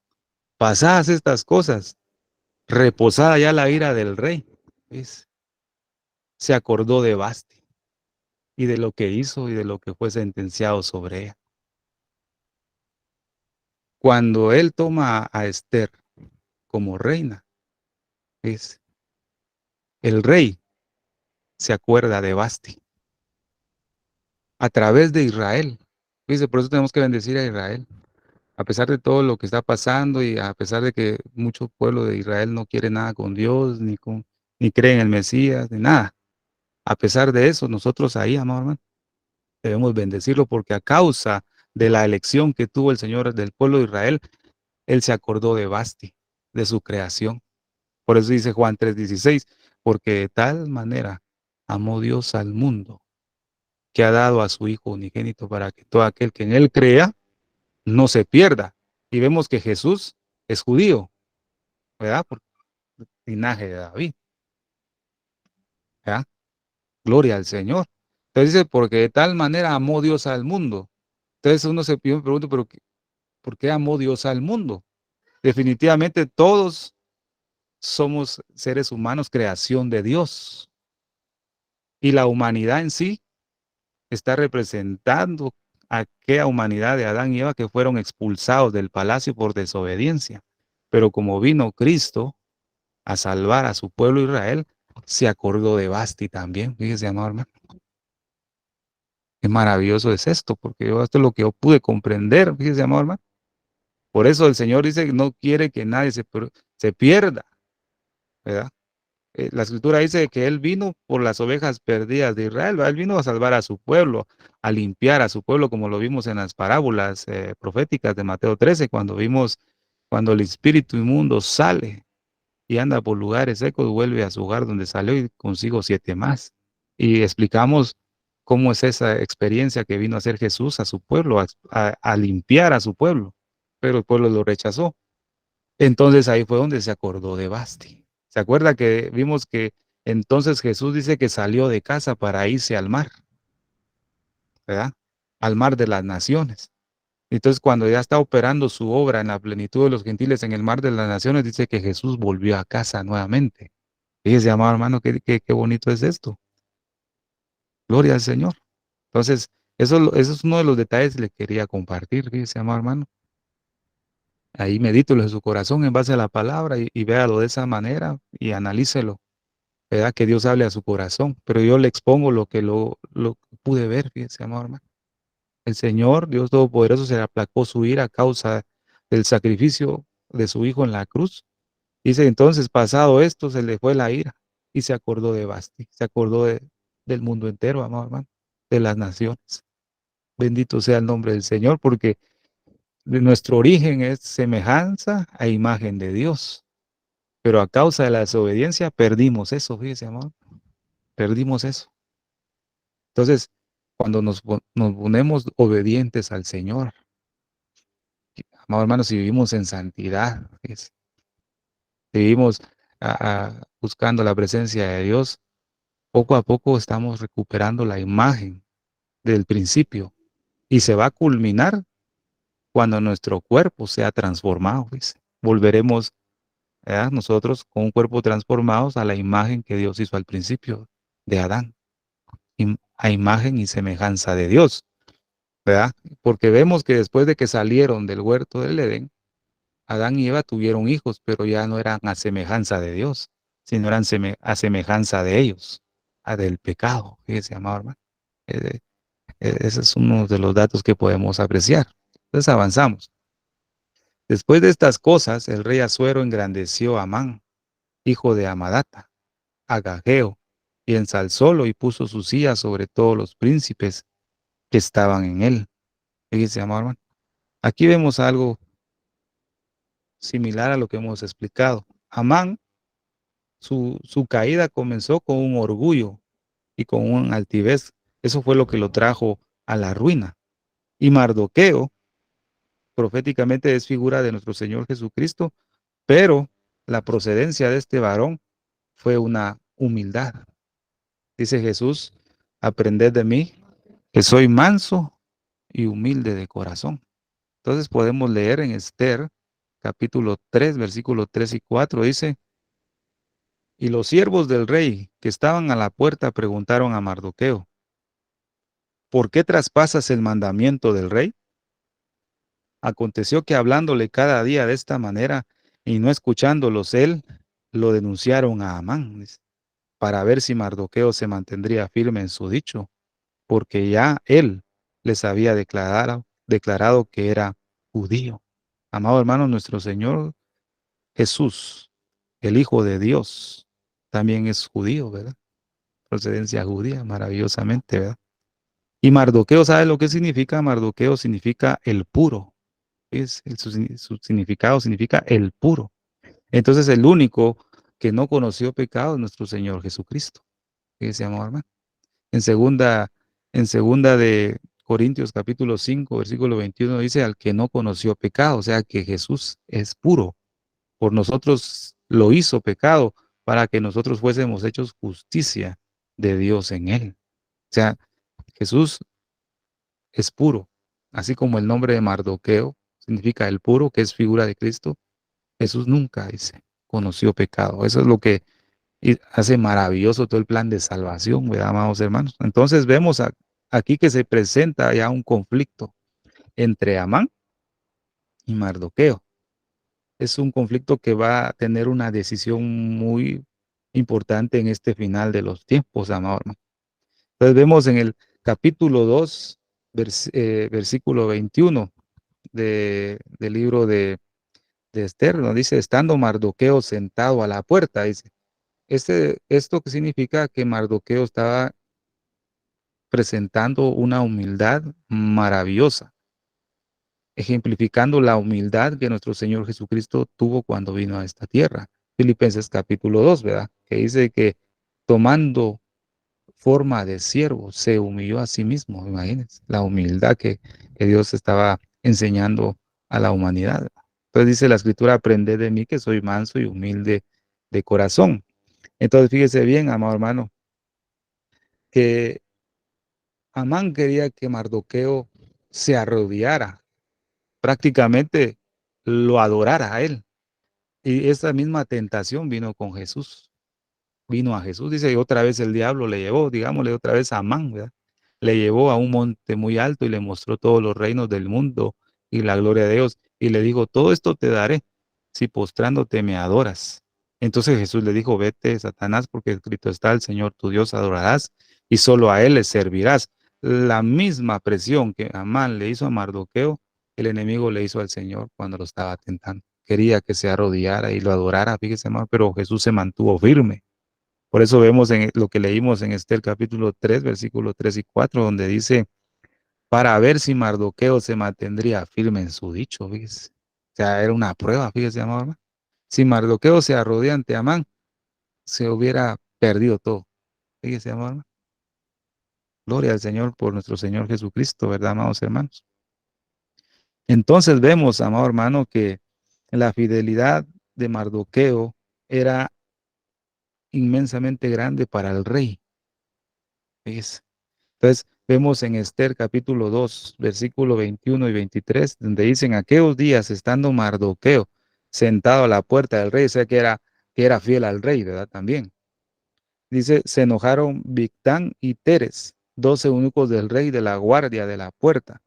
Pasadas estas cosas, reposada ya la ira del rey, ¿ves?, se acordó de Basti y de lo que hizo y de lo que fue sentenciado sobre ella. Cuando él toma a Esther como reina, ¿ves?, el rey se acuerda de Basti a través de Israel. Dice, por eso tenemos que bendecir a Israel. A pesar de todo lo que está pasando y a pesar de que mucho pueblo de Israel no quiere nada con Dios, ni cree en el Mesías, ni nada. A pesar de eso, nosotros ahí, amado hermano, debemos bendecirlo porque a causa de la elección que tuvo el Señor del pueblo de Israel, Él se acordó de Basti, de su creación. Por eso dice Juan 3:16, porque de tal manera amó Dios al mundo, que ha dado a su Hijo unigénito para que todo aquel que en Él crea no se pierda. Y vemos que Jesús es judío, ¿verdad? Por linaje de David, ¿verdad? Gloria al Señor. Entonces dice, porque de tal manera amó Dios al mundo. Entonces yo me pregunto, pero ¿Por qué amó Dios al mundo? Definitivamente todos somos seres humanos, creación de Dios. Y la humanidad en sí está representando a aquella humanidad de Adán y Eva que fueron expulsados del palacio por desobediencia. Pero como vino Cristo a salvar a su pueblo Israel, se acordó de Basti también. Fíjese, amado hermano. Qué maravilloso es esto, porque esto es lo que yo pude comprender. Fíjese, amado hermano. Por eso el Señor dice que no quiere que nadie se pierda, ¿verdad? La escritura dice que Él vino por las ovejas perdidas de Israel, ¿verdad? Él vino a salvar a su pueblo, a limpiar a su pueblo, como lo vimos en las parábolas proféticas de Mateo 13, cuando vimos cuando el espíritu inmundo sale y anda por lugares secos, vuelve a su hogar donde salió y consigo 7 más. Y explicamos cómo es esa experiencia que vino a hacer Jesús a su pueblo, a limpiar a su pueblo, pero el pueblo lo rechazó. Entonces ahí fue donde se acordó de Basti. ¿Se acuerda que vimos que entonces Jesús dice que salió de casa para irse al mar, ¿verdad? Al mar de las naciones. Entonces cuando ya está operando su obra en la plenitud de los gentiles en el mar de las naciones, dice que Jesús volvió a casa nuevamente. Fíjese, amado hermano, qué bonito es esto. Gloria al Señor. Entonces, eso es uno de los detalles que le quería compartir, fíjese, amado hermano. Ahí medítelo en su corazón en base a la palabra y véalo de esa manera y analícelo, ¿verdad? Que Dios hable a su corazón. Pero yo le expongo lo que lo pude ver, fíjese, amado hermano. El Señor, Dios Todopoderoso, se le aplacó su ira a causa del sacrificio de su Hijo en la cruz. Dice entonces, pasado esto, se le fue la ira y se acordó de Basti, se acordó del mundo entero, amado hermano, de las naciones. Bendito sea el nombre del Señor, porque de nuestro origen es semejanza a imagen de Dios. Pero a causa de la desobediencia perdimos eso, fíjese, amado. Perdimos eso. Entonces, cuando nos ponemos obedientes al Señor, amado hermano, si vivimos en santidad, fíjese, si vivimos buscando la presencia de Dios, poco a poco estamos recuperando la imagen del principio y se va a culminar cuando nuestro cuerpo sea transformado, fíjese. Volveremos, ¿verdad? Nosotros con un cuerpo transformado a la imagen que Dios hizo al principio de Adán, a imagen y semejanza de Dios, ¿verdad? Porque vemos que después de que salieron del huerto del Edén, Adán y Eva tuvieron hijos, pero ya no eran a semejanza de Dios, sino eran a semejanza de ellos, a del pecado, fíjese, amado hermano. Eh, Ese es uno de los datos que podemos apreciar. Entonces avanzamos. Después de estas cosas, el rey Asuero engrandeció a Amán, hijo de Amadata, Agageo, y ensalzólo y puso su silla sobre todos los príncipes que estaban en él. Fíjese, amado hermano. Aquí vemos algo similar a lo que hemos explicado. Amán, su caída comenzó con un orgullo y con un altivez. Eso fue lo que lo trajo a la ruina. Y Mardoqueo, proféticamente es figura de nuestro Señor Jesucristo, pero la procedencia de este varón fue una humildad. Dice Jesús, aprended de mí, que soy manso y humilde de corazón. Entonces podemos leer en Esther, capítulo 3, versículos 3 y 4, dice, y los siervos del rey que estaban a la puerta preguntaron a Mardoqueo, ¿por qué traspasas el mandamiento del rey? Aconteció que hablándole cada día de esta manera y no escuchándolos él, lo denunciaron a Amán, para ver si Mardoqueo se mantendría firme en su dicho, porque ya él les había declarado que era judío. Amado hermano, nuestro Señor Jesús, el Hijo de Dios, también es judío, ¿verdad? Procedencia judía, maravillosamente, ¿verdad? Y Mardoqueo, ¿sabe lo que significa? Mardoqueo significa el puro. Su significado significa el puro. Entonces el único que no conoció pecado es nuestro Señor Jesucristo. Fíjese, amado hermano. En segunda de Corintios capítulo 5, versículo 21 dice al que no conoció pecado, o sea que Jesús es puro. Por nosotros lo hizo pecado para que nosotros fuésemos hechos justicia de Dios en él. O sea, Jesús es puro, así como el nombre de Mardoqueo significa el puro, que es figura de Cristo. Jesús nunca, dice, conoció pecado. Eso es lo que hace maravilloso todo el plan de salvación, ¿verdad, amados hermanos? Entonces vemos aquí que se presenta ya un conflicto entre Amán y Mardoqueo. Es un conflicto que va a tener una decisión muy importante en este final de los tiempos, amado hermano. Entonces vemos en el capítulo 2, versículo 21 del libro de Esther, nos dice, estando Mardoqueo sentado a la puerta, dice. Esto que significa que Mardoqueo estaba presentando una humildad maravillosa, ejemplificando la humildad que nuestro Señor Jesucristo tuvo cuando vino a esta tierra. Filipenses capítulo 2, ¿verdad? Que dice que tomando forma de siervo, se humilló a sí mismo, imagínense, la humildad que Dios estaba enseñando a la humanidad. Entonces dice la escritura, aprended de mí que soy manso y humilde de corazón. Entonces fíjese bien, amado hermano, que Amán quería que Mardoqueo se arrodillara, prácticamente lo adorara a él. Y esa misma tentación vino con Jesús. Vino a Jesús, dice, y otra vez el diablo le llevó, digámosle otra vez a Amán, ¿verdad? Le llevó a un monte muy alto y le mostró todos los reinos del mundo y la gloria de Dios. Y le dijo, todo esto te daré si postrándote me adoras. Entonces Jesús le dijo, vete, Satanás, porque escrito está, el Señor tu Dios adorarás y solo a él le servirás. La misma presión que Amán le hizo a Mardoqueo, el enemigo le hizo al Señor cuando lo estaba tentando. Quería que se arrodillara y lo adorara, fíjese, hermano, pero Jesús se mantuvo firme. Por eso vemos en lo que leímos en Esther capítulo 3, versículos 3 y 4, donde dice, para ver si Mardoqueo se mantendría firme en su dicho, fíjese. O sea, era una prueba, fíjese, amado hermano. Si Mardoqueo se arrodilla ante Amán, se hubiera perdido todo. Fíjese, amado hermano. Gloria al Señor por nuestro Señor Jesucristo, ¿verdad, amados hermanos? Entonces vemos, amado hermano, que la fidelidad de Mardoqueo era inmensamente grande para el rey. Fíjese. Entonces, vemos en Esther capítulo 2, versículo 21 y 23, donde dicen, aquellos días estando Mardoqueo sentado a la puerta del rey, o sea que era fiel al rey, ¿verdad? También. Dice, se enojaron Bigtán y Teres, 12 eunucos del rey de la guardia de la puerta,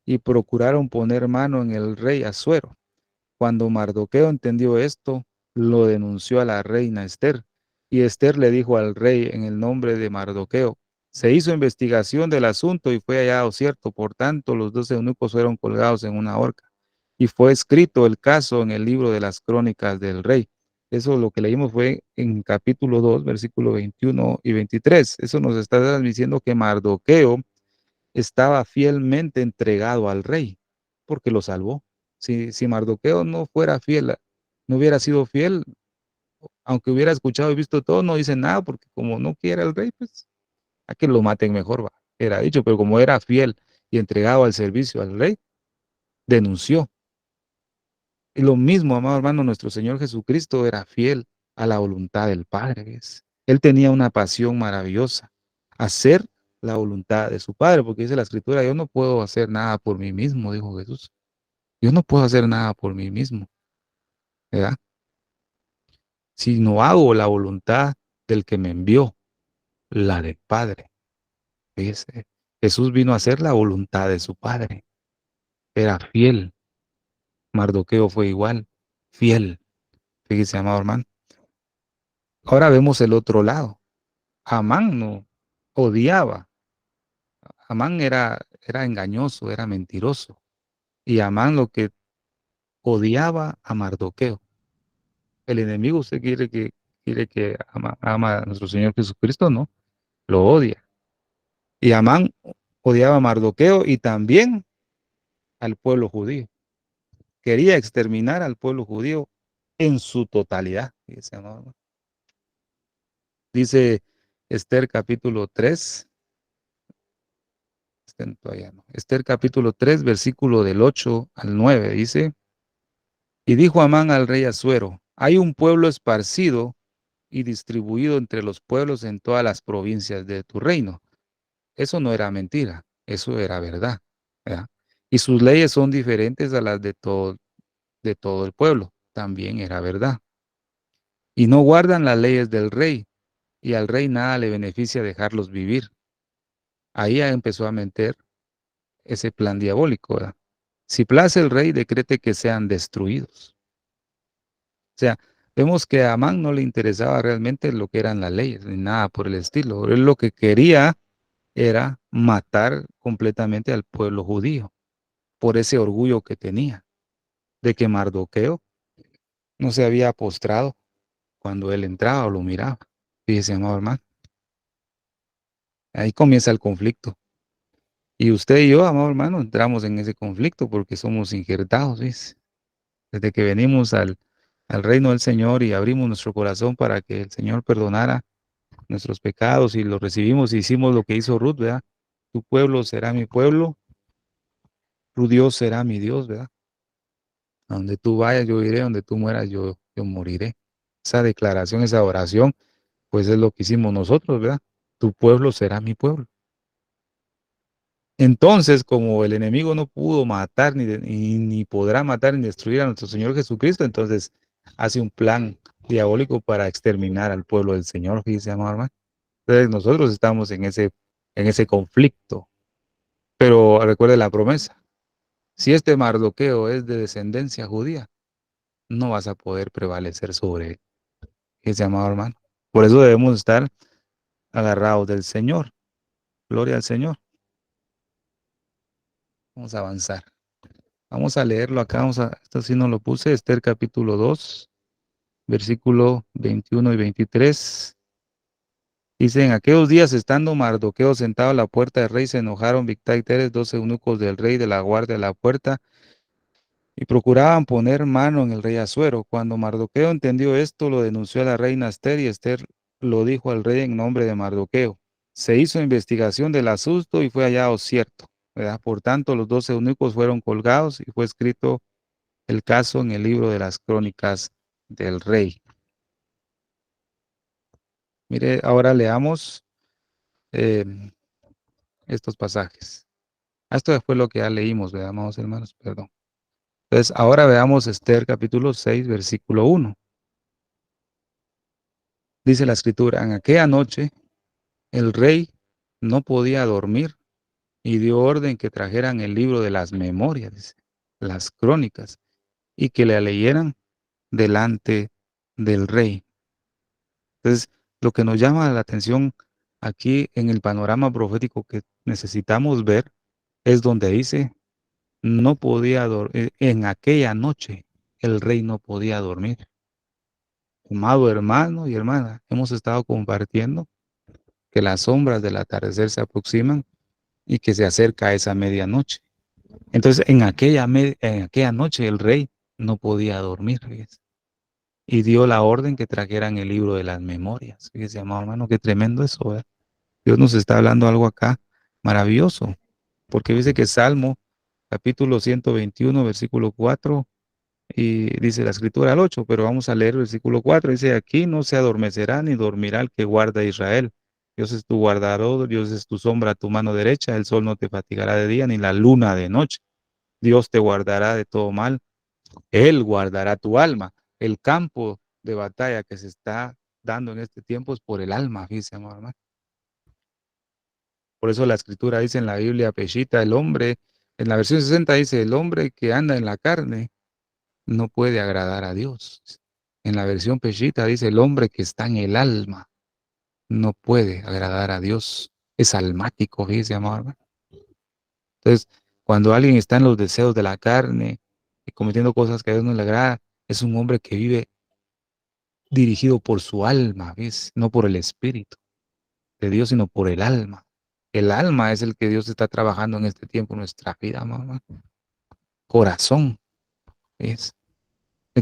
y procuraron poner mano en el rey Asuero. Cuando Mardoqueo entendió esto, lo denunció a la reina Esther, y Esther le dijo al rey en el nombre de Mardoqueo, se hizo investigación del asunto y fue hallado cierto, por tanto los 12 eunucos fueron colgados en una horca, y fue escrito el caso en el libro de las crónicas del rey. Eso lo que leímos fue en capítulo 2, versículo 21 y 23. Eso nos está diciendo que Mardoqueo estaba fielmente entregado al rey, porque lo salvó. Si Mardoqueo no fuera fiel, no hubiera sido fiel, aunque hubiera escuchado y visto todo, no dice nada, porque como no quiere al rey, pues a que lo maten mejor, va, era dicho, pero como era fiel y entregado al servicio al rey, denunció. Y lo mismo, amado hermano, nuestro Señor Jesucristo era fiel a la voluntad del Padre, ¿ves? Él tenía una pasión maravillosa, hacer la voluntad de su Padre, porque dice la Escritura, yo no puedo hacer nada por mí mismo, dijo Jesús. Yo no puedo hacer nada por mí mismo, ¿verdad? Si no hago la voluntad del que me envió, la del Padre. Fíjese, Jesús vino a hacer la voluntad de su Padre. Era fiel. Mardoqueo fue igual, fiel. Fíjese, amado hermano. Ahora vemos el otro lado. Amán no odiaba. Amán era engañoso, era mentiroso. Y Amán lo que odiaba a Mardoqueo. El enemigo, usted quiere que ama a nuestro Señor Jesucristo, ¿no? Lo odia. Y Amán odiaba a Mardoqueo y también al pueblo judío. Quería exterminar al pueblo judío en su totalidad. Dice Esther capítulo 3, Esther capítulo 3, versículo del 8 al 9, dice, y dijo Amán al rey Asuero, hay un pueblo esparcido y distribuido entre los pueblos en todas las provincias de tu reino. Eso no era mentira, eso era verdad, ¿verdad? y sus leyes son diferentes a las de todo el pueblo. También era verdad. Y no guardan las leyes del rey, y al rey nada le beneficia dejarlos vivir. Ahí ya empezó a meter ese plan diabólico, ¿verdad? Si place el rey, decrete que sean destruidos. O sea, vemos que a Amán no le interesaba realmente lo que eran las leyes, ni nada por el estilo. Él lo que quería era matar completamente al pueblo judío, por ese orgullo que tenía, de que Mardoqueo no se había postrado cuando él entraba o lo miraba. Fíjese, amado hermano, ahí comienza el conflicto. Y usted y yo, amado hermano, entramos en ese conflicto porque somos injertados, ¿ves? Desde que venimos al reino del Señor y abrimos nuestro corazón para que el Señor perdonara nuestros pecados y los recibimos y hicimos lo que hizo Ruth, ¿verdad? Tu pueblo será mi pueblo, tu Dios será mi Dios, ¿verdad? A donde tú vayas, yo iré, donde tú mueras, yo moriré. Esa declaración, esa oración, pues es lo que hicimos nosotros, ¿verdad? Tu pueblo será mi pueblo. Entonces, como el enemigo no pudo matar, ni podrá matar ni destruir a nuestro Señor Jesucristo, entonces hace un plan diabólico para exterminar al pueblo del Señor, fíjese, amado hermano. Entonces, nosotros estamos en ese conflicto. Pero recuerde la promesa. Si este Mardoqueo es de descendencia judía, no vas a poder prevalecer sobre él, fíjese, amado hermano. Por eso debemos estar agarrados del Señor. Gloria al Señor. Vamos a avanzar. Vamos a leerlo acá, esto sí no lo puse, Esther capítulo 2, versículo 21 y 23. Dice, en aquellos días, estando Mardoqueo sentado a la puerta del rey, se enojaron Bigtán y Teres, 2 eunucos del rey de la guardia de la puerta, y procuraban poner mano en el rey Asuero. Cuando Mardoqueo entendió esto, lo denunció a la reina Esther, y Esther lo dijo al rey en nombre de Mardoqueo. Se hizo investigación del asunto y fue hallado cierto, ¿verdad? Por tanto, los 2 eunucos fueron colgados y fue escrito el caso en el libro de las crónicas del rey. Mire, ahora leamos eh, estos pasajes. Esto fue lo que ya leímos, veamos, hermanos, perdón. Entonces, ahora veamos Esther capítulo 6, versículo 1. Dice la escritura, en aquella noche el rey no podía dormir y dio orden que trajeran el libro de las memorias, dice, las crónicas, y que le leyeran delante del rey. Entonces, lo que nos llama la atención aquí en el panorama profético que necesitamos ver es donde dice, no podía dormir, en aquella noche el rey no podía dormir. Amado hermano y hermana, hemos estado compartiendo que las sombras del atardecer se aproximan y que se acerca esa medianoche. Entonces, en aquella noche el rey no podía dormir, fíjese, y dio la orden que trajeran el libro de las memorias. Fíjese, amado hermano, qué tremendo eso, ¿verdad? Dios nos está hablando algo acá maravilloso, porque dice que Salmo capítulo 121, versículo 4, y dice la escritura al 8, pero vamos a leer el versículo 4, dice, aquí no se adormecerá ni dormirá el que guarda a Israel. Dios es tu guardador, Dios es tu sombra a tu mano derecha, el sol no te fatigará de día ni la luna de noche. Dios te guardará de todo mal, Él guardará tu alma. El campo de batalla que se está dando en este tiempo es por el alma, fíjese, amado hermano. Por eso la escritura dice en la Biblia, Peshita, el hombre, en la versión 60 dice, el hombre que anda en la carne no puede agradar a Dios. En la versión Peshita dice, el hombre que está en el alma no puede agradar a Dios. Es almático, fíjese, amado hermano. Entonces, cuando alguien está en los deseos de la carne y cometiendo cosas que a Dios no le agrada, es un hombre que vive dirigido por su alma, ¿ves? No por el espíritu de Dios, sino por el alma. El alma es el que Dios está trabajando en este tiempo, en nuestra vida, mamá. Corazón, es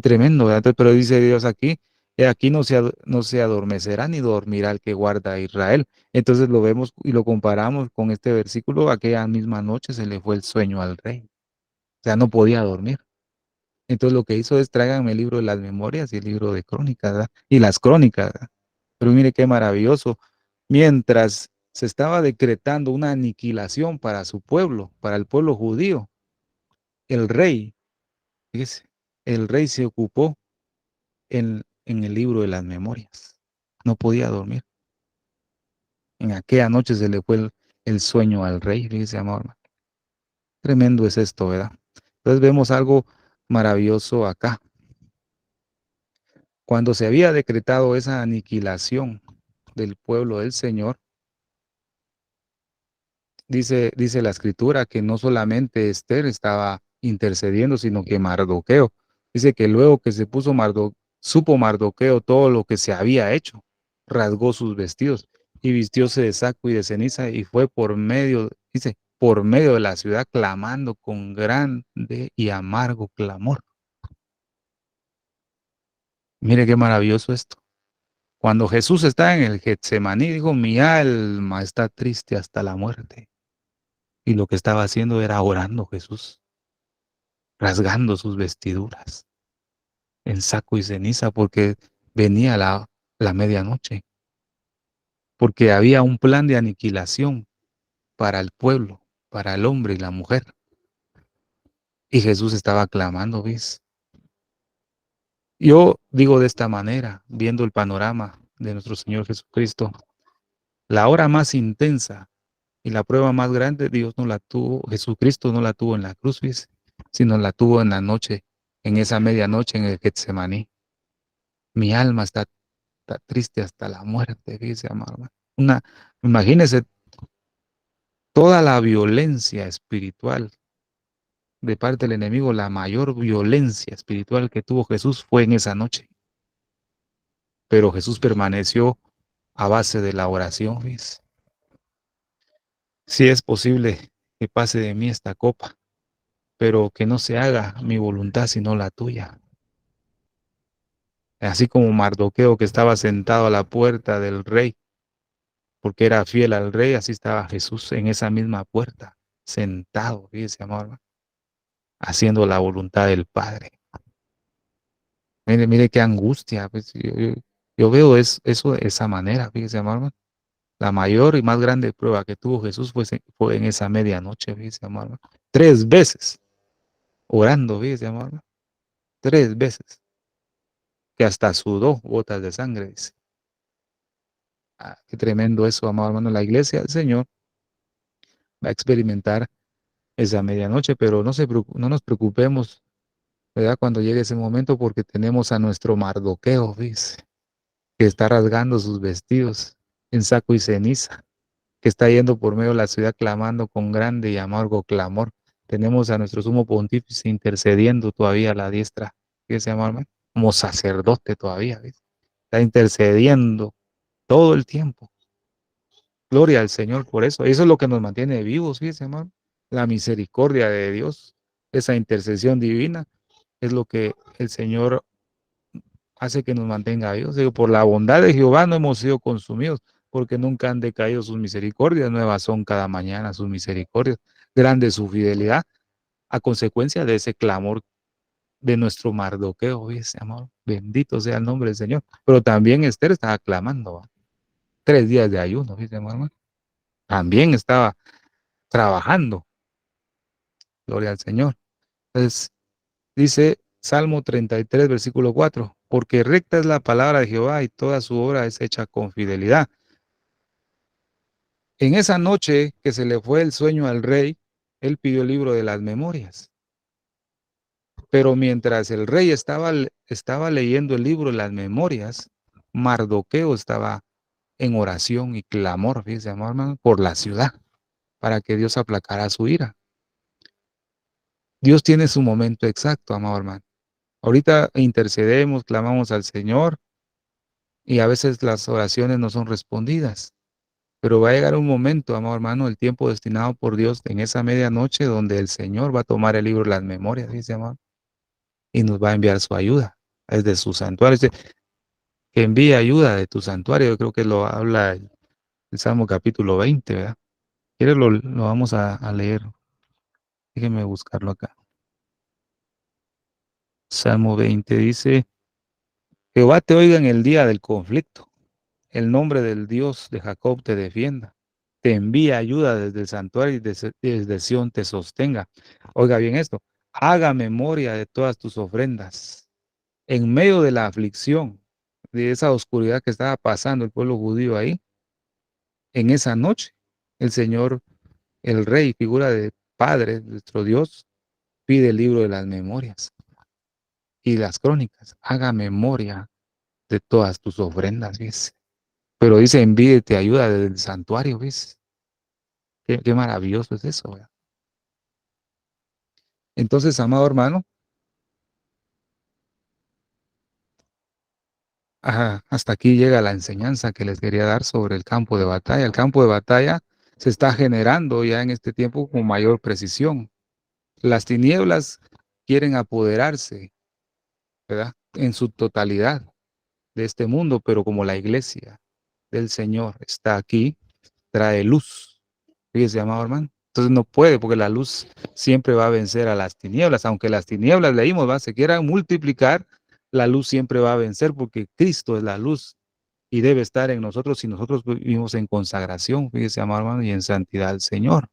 tremendo, ¿verdad? Entonces, pero dice Dios aquí, aquí no se adormecerá ni dormirá el que guarda a Israel. Entonces lo vemos y lo comparamos con este versículo, aquella misma noche se le fue el sueño al rey. O sea, no podía dormir. Entonces lo que hizo es tráiganme el libro de las memorias y el libro de crónicas, ¿verdad? Y las crónicas, ¿verdad? Pero mire qué maravilloso. Mientras se estaba decretando una aniquilación para su pueblo, para el pueblo judío, el rey, fíjese, el rey se ocupó en el libro de las memorias. No podía dormir. En aquella noche se le fue el sueño al rey, fíjese, amado hermano. Tremendo es esto, ¿verdad? Entonces vemos algo maravilloso acá. Cuando se había decretado esa aniquilación del pueblo del Señor, dice la escritura que no solamente Esther estaba intercediendo, sino que Mardoqueo. Dice que luego que se puso supo Mardoqueo todo lo que se había hecho, rasgó sus vestidos y vistióse de saco y de ceniza y fue por medio de la ciudad clamando con grande y amargo clamor. Mire qué maravilloso esto. Cuando Jesús está en el Getsemaní, dijo, mi alma está triste hasta la muerte. Y lo que estaba haciendo era orando Jesús, rasgando sus vestiduras en saco y ceniza, porque venía la medianoche, porque había un plan de aniquilación para el pueblo, para el hombre y la mujer. Y Jesús estaba clamando, ¿ves? Yo digo de esta manera, viendo el panorama de nuestro Señor Jesucristo, la hora más intensa y la prueba más grande, Dios no la tuvo, Jesucristo no la tuvo en la cruz, ¿ves? Sino la tuvo en la noche, en esa medianoche en el Getsemaní. Mi alma está triste hasta la muerte, dice amado. Imagínese toda la violencia espiritual de parte del enemigo, la mayor violencia espiritual que tuvo Jesús fue en esa noche. Pero Jesús permaneció a base de la oración, ¿ves? Si es posible que pase de mí esta copa, pero que no se haga mi voluntad sino la tuya. Así como Mardoqueo que estaba sentado a la puerta del rey, porque era fiel al rey, así estaba Jesús en esa misma puerta, sentado, fíjese, amor, haciendo la voluntad del Padre. Mire qué angustia, pues, yo veo eso de esa manera, fíjese, amor. La mayor y más grande prueba que tuvo Jesús fue en esa medianoche, fíjese, amor. 3 veces orando, fíjese, amor. 3 veces, que hasta sudó gotas de sangre, dice. Ah, qué tremendo eso, amado hermano. La iglesia del Señor va a experimentar esa medianoche, pero no nos preocupemos, ¿verdad? Cuando llegue ese momento, porque tenemos a nuestro Mardoqueo, ¿ves? Que está rasgando sus vestidos en saco y ceniza, que está yendo por medio de la ciudad clamando con grande y amargo clamor. Tenemos a nuestro sumo pontífice intercediendo todavía a la diestra, que se llama, hermano, como sacerdote todavía, ¿ves? Está intercediendo todo el tiempo. Gloria al Señor por eso. Eso es lo que nos mantiene vivos, fíjese, hermano. La misericordia de Dios, esa intercesión divina, es lo que el Señor hace que nos mantenga vivos. Digo, por la bondad de Jehová no hemos sido consumidos, porque nunca han decaído sus misericordias. Nuevas son cada mañana sus misericordias. Grande su fidelidad, a consecuencia de ese clamor de nuestro Mardoqueo, fíjese, amor. Bendito sea el nombre del Señor. Pero también Esther estaba clamando, ¿va? 3 días de ayuno, fíjese, hermano. También estaba trabajando. Gloria al Señor. Entonces, dice Salmo 33, versículo 4, porque recta es la palabra de Jehová y toda su obra es hecha con fidelidad. En esa noche que se le fue el sueño al rey, él pidió el libro de las memorias. Pero mientras el rey estaba leyendo el libro de las memorias, Mardoqueo estaba en oración y clamor, fíjese, hermano, por la ciudad, para que Dios aplacara su ira. Dios tiene su momento exacto, amado hermano. Ahorita intercedemos, clamamos al Señor y a veces las oraciones no son respondidas, pero va a llegar un momento, amado hermano, el tiempo destinado por Dios en esa medianoche donde el Señor va a tomar el libro de las memorias, dice, amado, y nos va a enviar su ayuda desde su santuario. Dice, que envíe ayuda de tu santuario, yo creo que lo habla el Salmo capítulo 20, ¿verdad? ¿Quieres lo vamos a leer? Déjenme buscarlo acá. Salmo 20 dice, Jehová te oiga en el día del conflicto. El nombre del Dios de Jacob te defienda. Te envía ayuda desde el santuario y desde Sión te sostenga. Oiga bien esto. haga memoria de todas tus ofrendas. En medio de la aflicción, de esa oscuridad que estaba pasando el pueblo judío ahí, en esa noche, el Señor, el Rey, figura de Padre, nuestro Dios, pide el libro de las memorias y las crónicas. Haga memoria de todas tus ofrendas, ¿ves? Pero dice, envíete ayuda desde el santuario, ¿ves? Qué maravilloso es eso, ¿verdad? Entonces, amado hermano, hasta aquí llega la enseñanza que les quería dar sobre el campo de batalla. El campo de batalla se está generando ya en este tiempo con mayor precisión. Las tinieblas quieren apoderarse, ¿verdad? En su totalidad de este mundo, pero como la iglesia del Señor está aquí, trae luz. Fíjese, amado hermano. Entonces no puede, porque la luz siempre va a vencer a las tinieblas. Aunque las tinieblas, leímos, ¿va? Se quieran multiplicar, la luz siempre va a vencer, porque Cristo es la luz y debe estar en nosotros si nosotros vivimos en consagración, fíjese, amado hermano, y en santidad al Señor.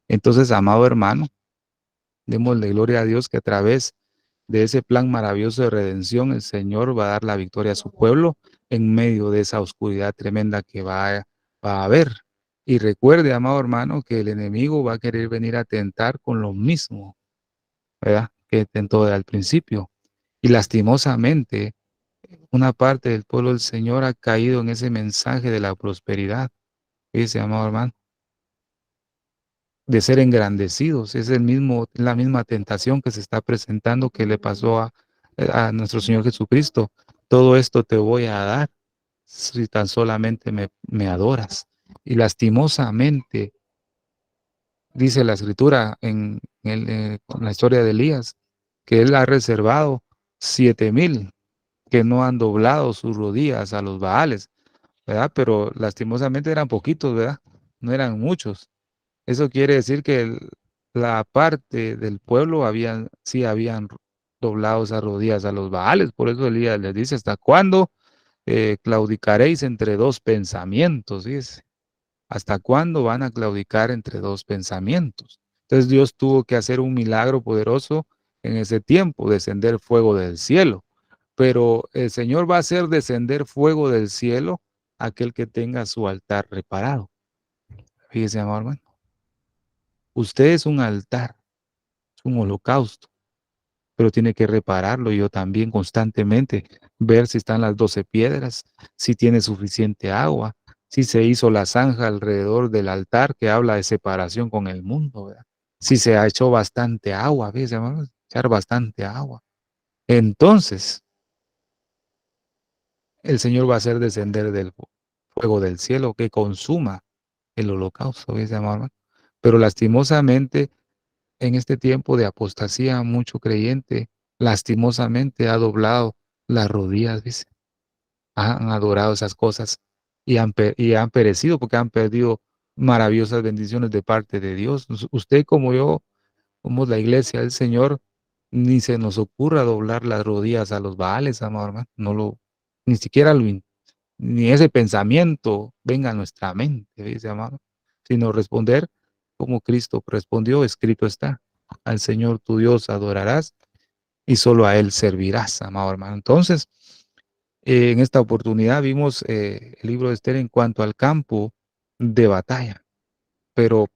Entonces, amado hermano, démosle gloria a Dios que a través de ese plan maravilloso de redención, el Señor va a dar la victoria a su pueblo en medio de esa oscuridad tremenda que va a haber. Y recuerde, amado hermano, que el enemigo va a querer venir a tentar con lo mismo, ¿verdad? Que tentó al principio. Y lastimosamente, una parte del pueblo del Señor ha caído en ese mensaje de la prosperidad, ese amado hermano, de ser engrandecidos. Es la misma tentación que se está presentando que le pasó a nuestro Señor Jesucristo. Todo esto te voy a dar si tan solamente me adoras. Y lastimosamente, dice la Escritura en la historia de Elías, que él ha reservado 7,000 que no han doblado sus rodillas a los Baales, ¿verdad? Pero lastimosamente eran poquitos, ¿verdad? No eran muchos. Eso quiere decir que la parte del pueblo sí habían doblado esas rodillas a los Baales. Por eso Elías les dice, ¿hasta cuándo claudicaréis entre dos pensamientos? Dice, ¿hasta cuándo van a claudicar entre dos pensamientos? Entonces Dios tuvo que hacer un milagro poderoso en ese tiempo, descender fuego del cielo. Pero el Señor va a hacer descender fuego del cielo a aquel que tenga su altar reparado. Fíjese, amor hermano. Usted es un altar, es un holocausto, pero tiene que repararlo. Yo también constantemente, ver si están las 12 piedras, si tiene suficiente agua, si se hizo la zanja alrededor del altar que habla de separación con el mundo, ¿verdad? Si se ha hecho bastante agua, ¿ves, hermano? Echar bastante agua. Entonces, el Señor va a hacer descender del fuego del cielo que consuma el holocausto, ¿ves, hermano? Pero lastimosamente, en este tiempo de apostasía, mucho creyente lastimosamente ha doblado las rodillas, dice. Han adorado esas cosas y han perecido porque han perdido maravillosas bendiciones de parte de Dios. Usted como yo, como la iglesia del Señor, ni se nos ocurra doblar las rodillas a los Baales, amado hermano. Ni siquiera ni ese pensamiento venga a nuestra mente, dice, amado, sino responder como Cristo respondió, escrito está, al Señor tu Dios adorarás y solo a Él servirás, amado hermano. Entonces, en esta oportunidad vimos el libro de Esther en cuanto al campo de batalla, pero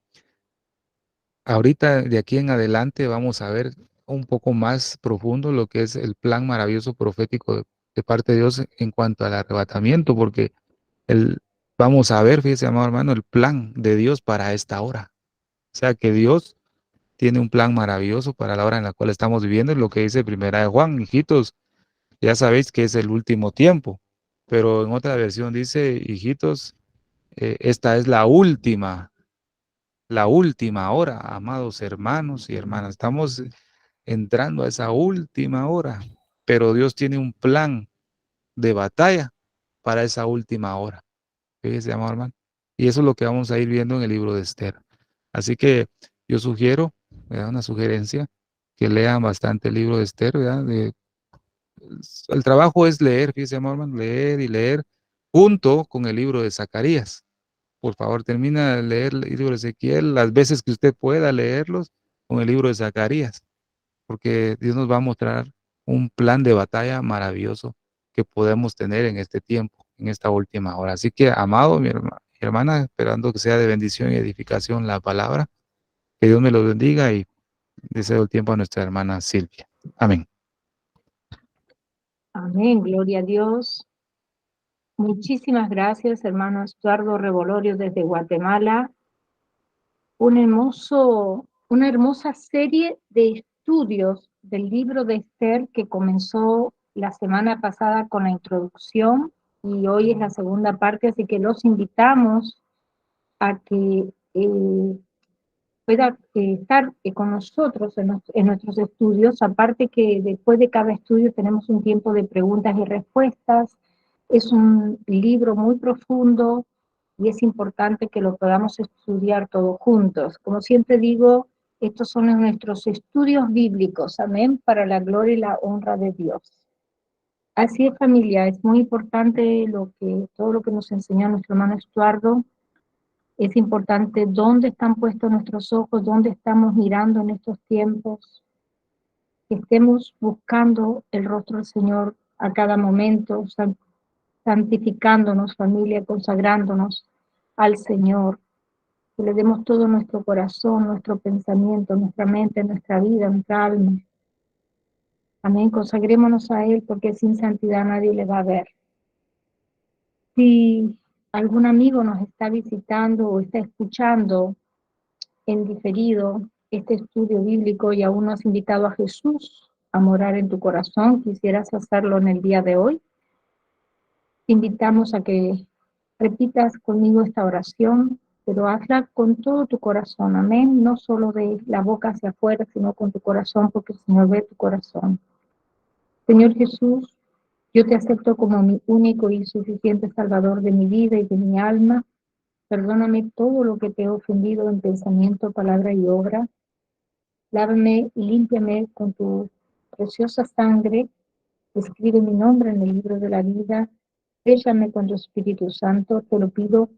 ahorita de aquí en adelante vamos a ver un poco más profundo lo que es el plan maravilloso profético de parte de Dios en cuanto al arrebatamiento, porque el, vamos a ver, fíjese, amado hermano, el plan de Dios para esta hora. O sea que Dios tiene un plan maravilloso para la hora en la cual estamos viviendo, y lo que dice Primera de Juan, hijitos, ya sabéis que es el último tiempo, pero en otra versión dice, hijitos, esta es la última hora, amados hermanos y hermanas. Estamos entrando a esa última hora, pero Dios tiene un plan de batalla para esa última hora. Fíjese, amado hermano. Y eso es lo que vamos a ir viendo en el libro de Esther. Así que yo sugiero, ¿verdad? Una sugerencia, que lean bastante el libro de Esther, ¿verdad? El trabajo es leer, fíjese, amado hermano, leer y leer junto con el libro de Zacarías. Por favor, termina de leer el libro de Ezequiel las veces que usted pueda leerlos con el libro de Zacarías. porque Dios nos va a mostrar un plan de batalla maravilloso que podemos tener en este tiempo, en esta última hora. Así que, amado, mi hermana, esperando que sea de bendición y edificación la palabra, que Dios me lo bendiga y deseo el tiempo a nuestra hermana Silvia. Amén. Amén, gloria a Dios. Muchísimas gracias, hermano Estuardo Revolorio desde Guatemala. Una hermosa serie de estudios del libro de Esther que comenzó la semana pasada con la introducción y hoy es la segunda parte, así que los invitamos a que pueda estar con nosotros en nuestros estudios, aparte que después de cada estudio tenemos un tiempo de preguntas y respuestas. Es un libro muy profundo y es importante que lo podamos estudiar todos juntos. Como siempre digo, estos son nuestros estudios bíblicos, amén, para la gloria y la honra de Dios. Así es, familia, es muy importante todo lo que nos enseñó nuestro hermano Estuardo. Es importante dónde están puestos nuestros ojos, dónde estamos mirando en estos tiempos, que estemos buscando el rostro del Señor a cada momento, santificándonos, familia, consagrándonos al Señor, que le demos todo nuestro corazón, nuestro pensamiento, nuestra mente, nuestra vida, nuestra alma. Amén, consagrémonos a Él porque sin santidad nadie le va a ver. Si algún amigo nos está visitando o está escuchando en diferido este estudio bíblico y aún no has invitado a Jesús a morar en tu corazón, quisieras hacerlo en el día de hoy, te invitamos a que repitas conmigo esta oración, pero hazla con todo tu corazón, amén, no solo de la boca hacia afuera, sino con tu corazón, porque el Señor ve tu corazón. Señor Jesús, yo te acepto como mi único y suficiente Salvador de mi vida y de mi alma. Perdóname todo lo que te he ofendido en pensamiento, palabra y obra. Lávame y límpiame con tu preciosa sangre. Escribe mi nombre en el libro de la vida. Séllame con tu Espíritu Santo. Te lo pido,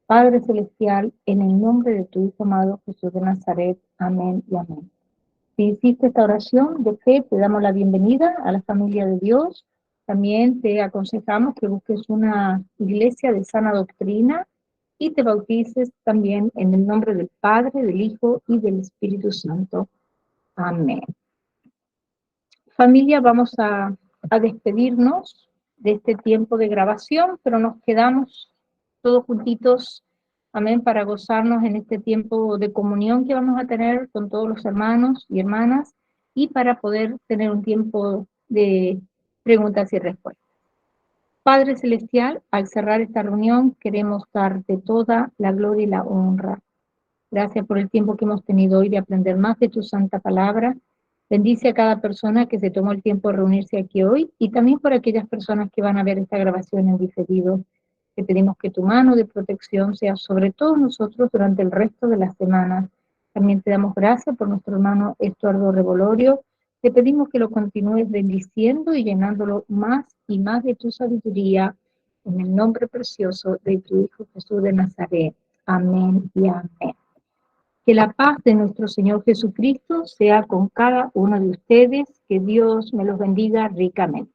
Padre Celestial, en el nombre de tu Hijo amado Jesús de Nazaret. Amén y amén. Si hiciste esta oración de fe, te damos la bienvenida a la familia de Dios. También te aconsejamos que busques una iglesia de sana doctrina y te bautices también en el nombre del Padre, del Hijo y del Espíritu Santo. Amén. Familia, vamos a despedirnos de este tiempo de grabación, pero nos quedamos todos juntitos, amén, para gozarnos en este tiempo de comunión que vamos a tener con todos los hermanos y hermanas y para poder tener un tiempo de preguntas y respuestas. Padre Celestial, al cerrar esta reunión queremos darte toda la gloria y la honra. Gracias por el tiempo que hemos tenido hoy de aprender más de tu santa palabra. Bendice a cada persona que se tomó el tiempo de reunirse aquí hoy y también por aquellas personas que van a ver esta grabación en diferido. Te pedimos que tu mano de protección sea sobre todos nosotros durante el resto de la semana. También te damos gracias por nuestro hermano Estuardo Revolorio. Te pedimos que lo continúes bendiciendo y llenándolo más y más de tu sabiduría en el nombre precioso de tu Hijo Jesús de Nazaret. Amén y amén. Que la paz de nuestro Señor Jesucristo sea con cada uno de ustedes. Que Dios me los bendiga ricamente.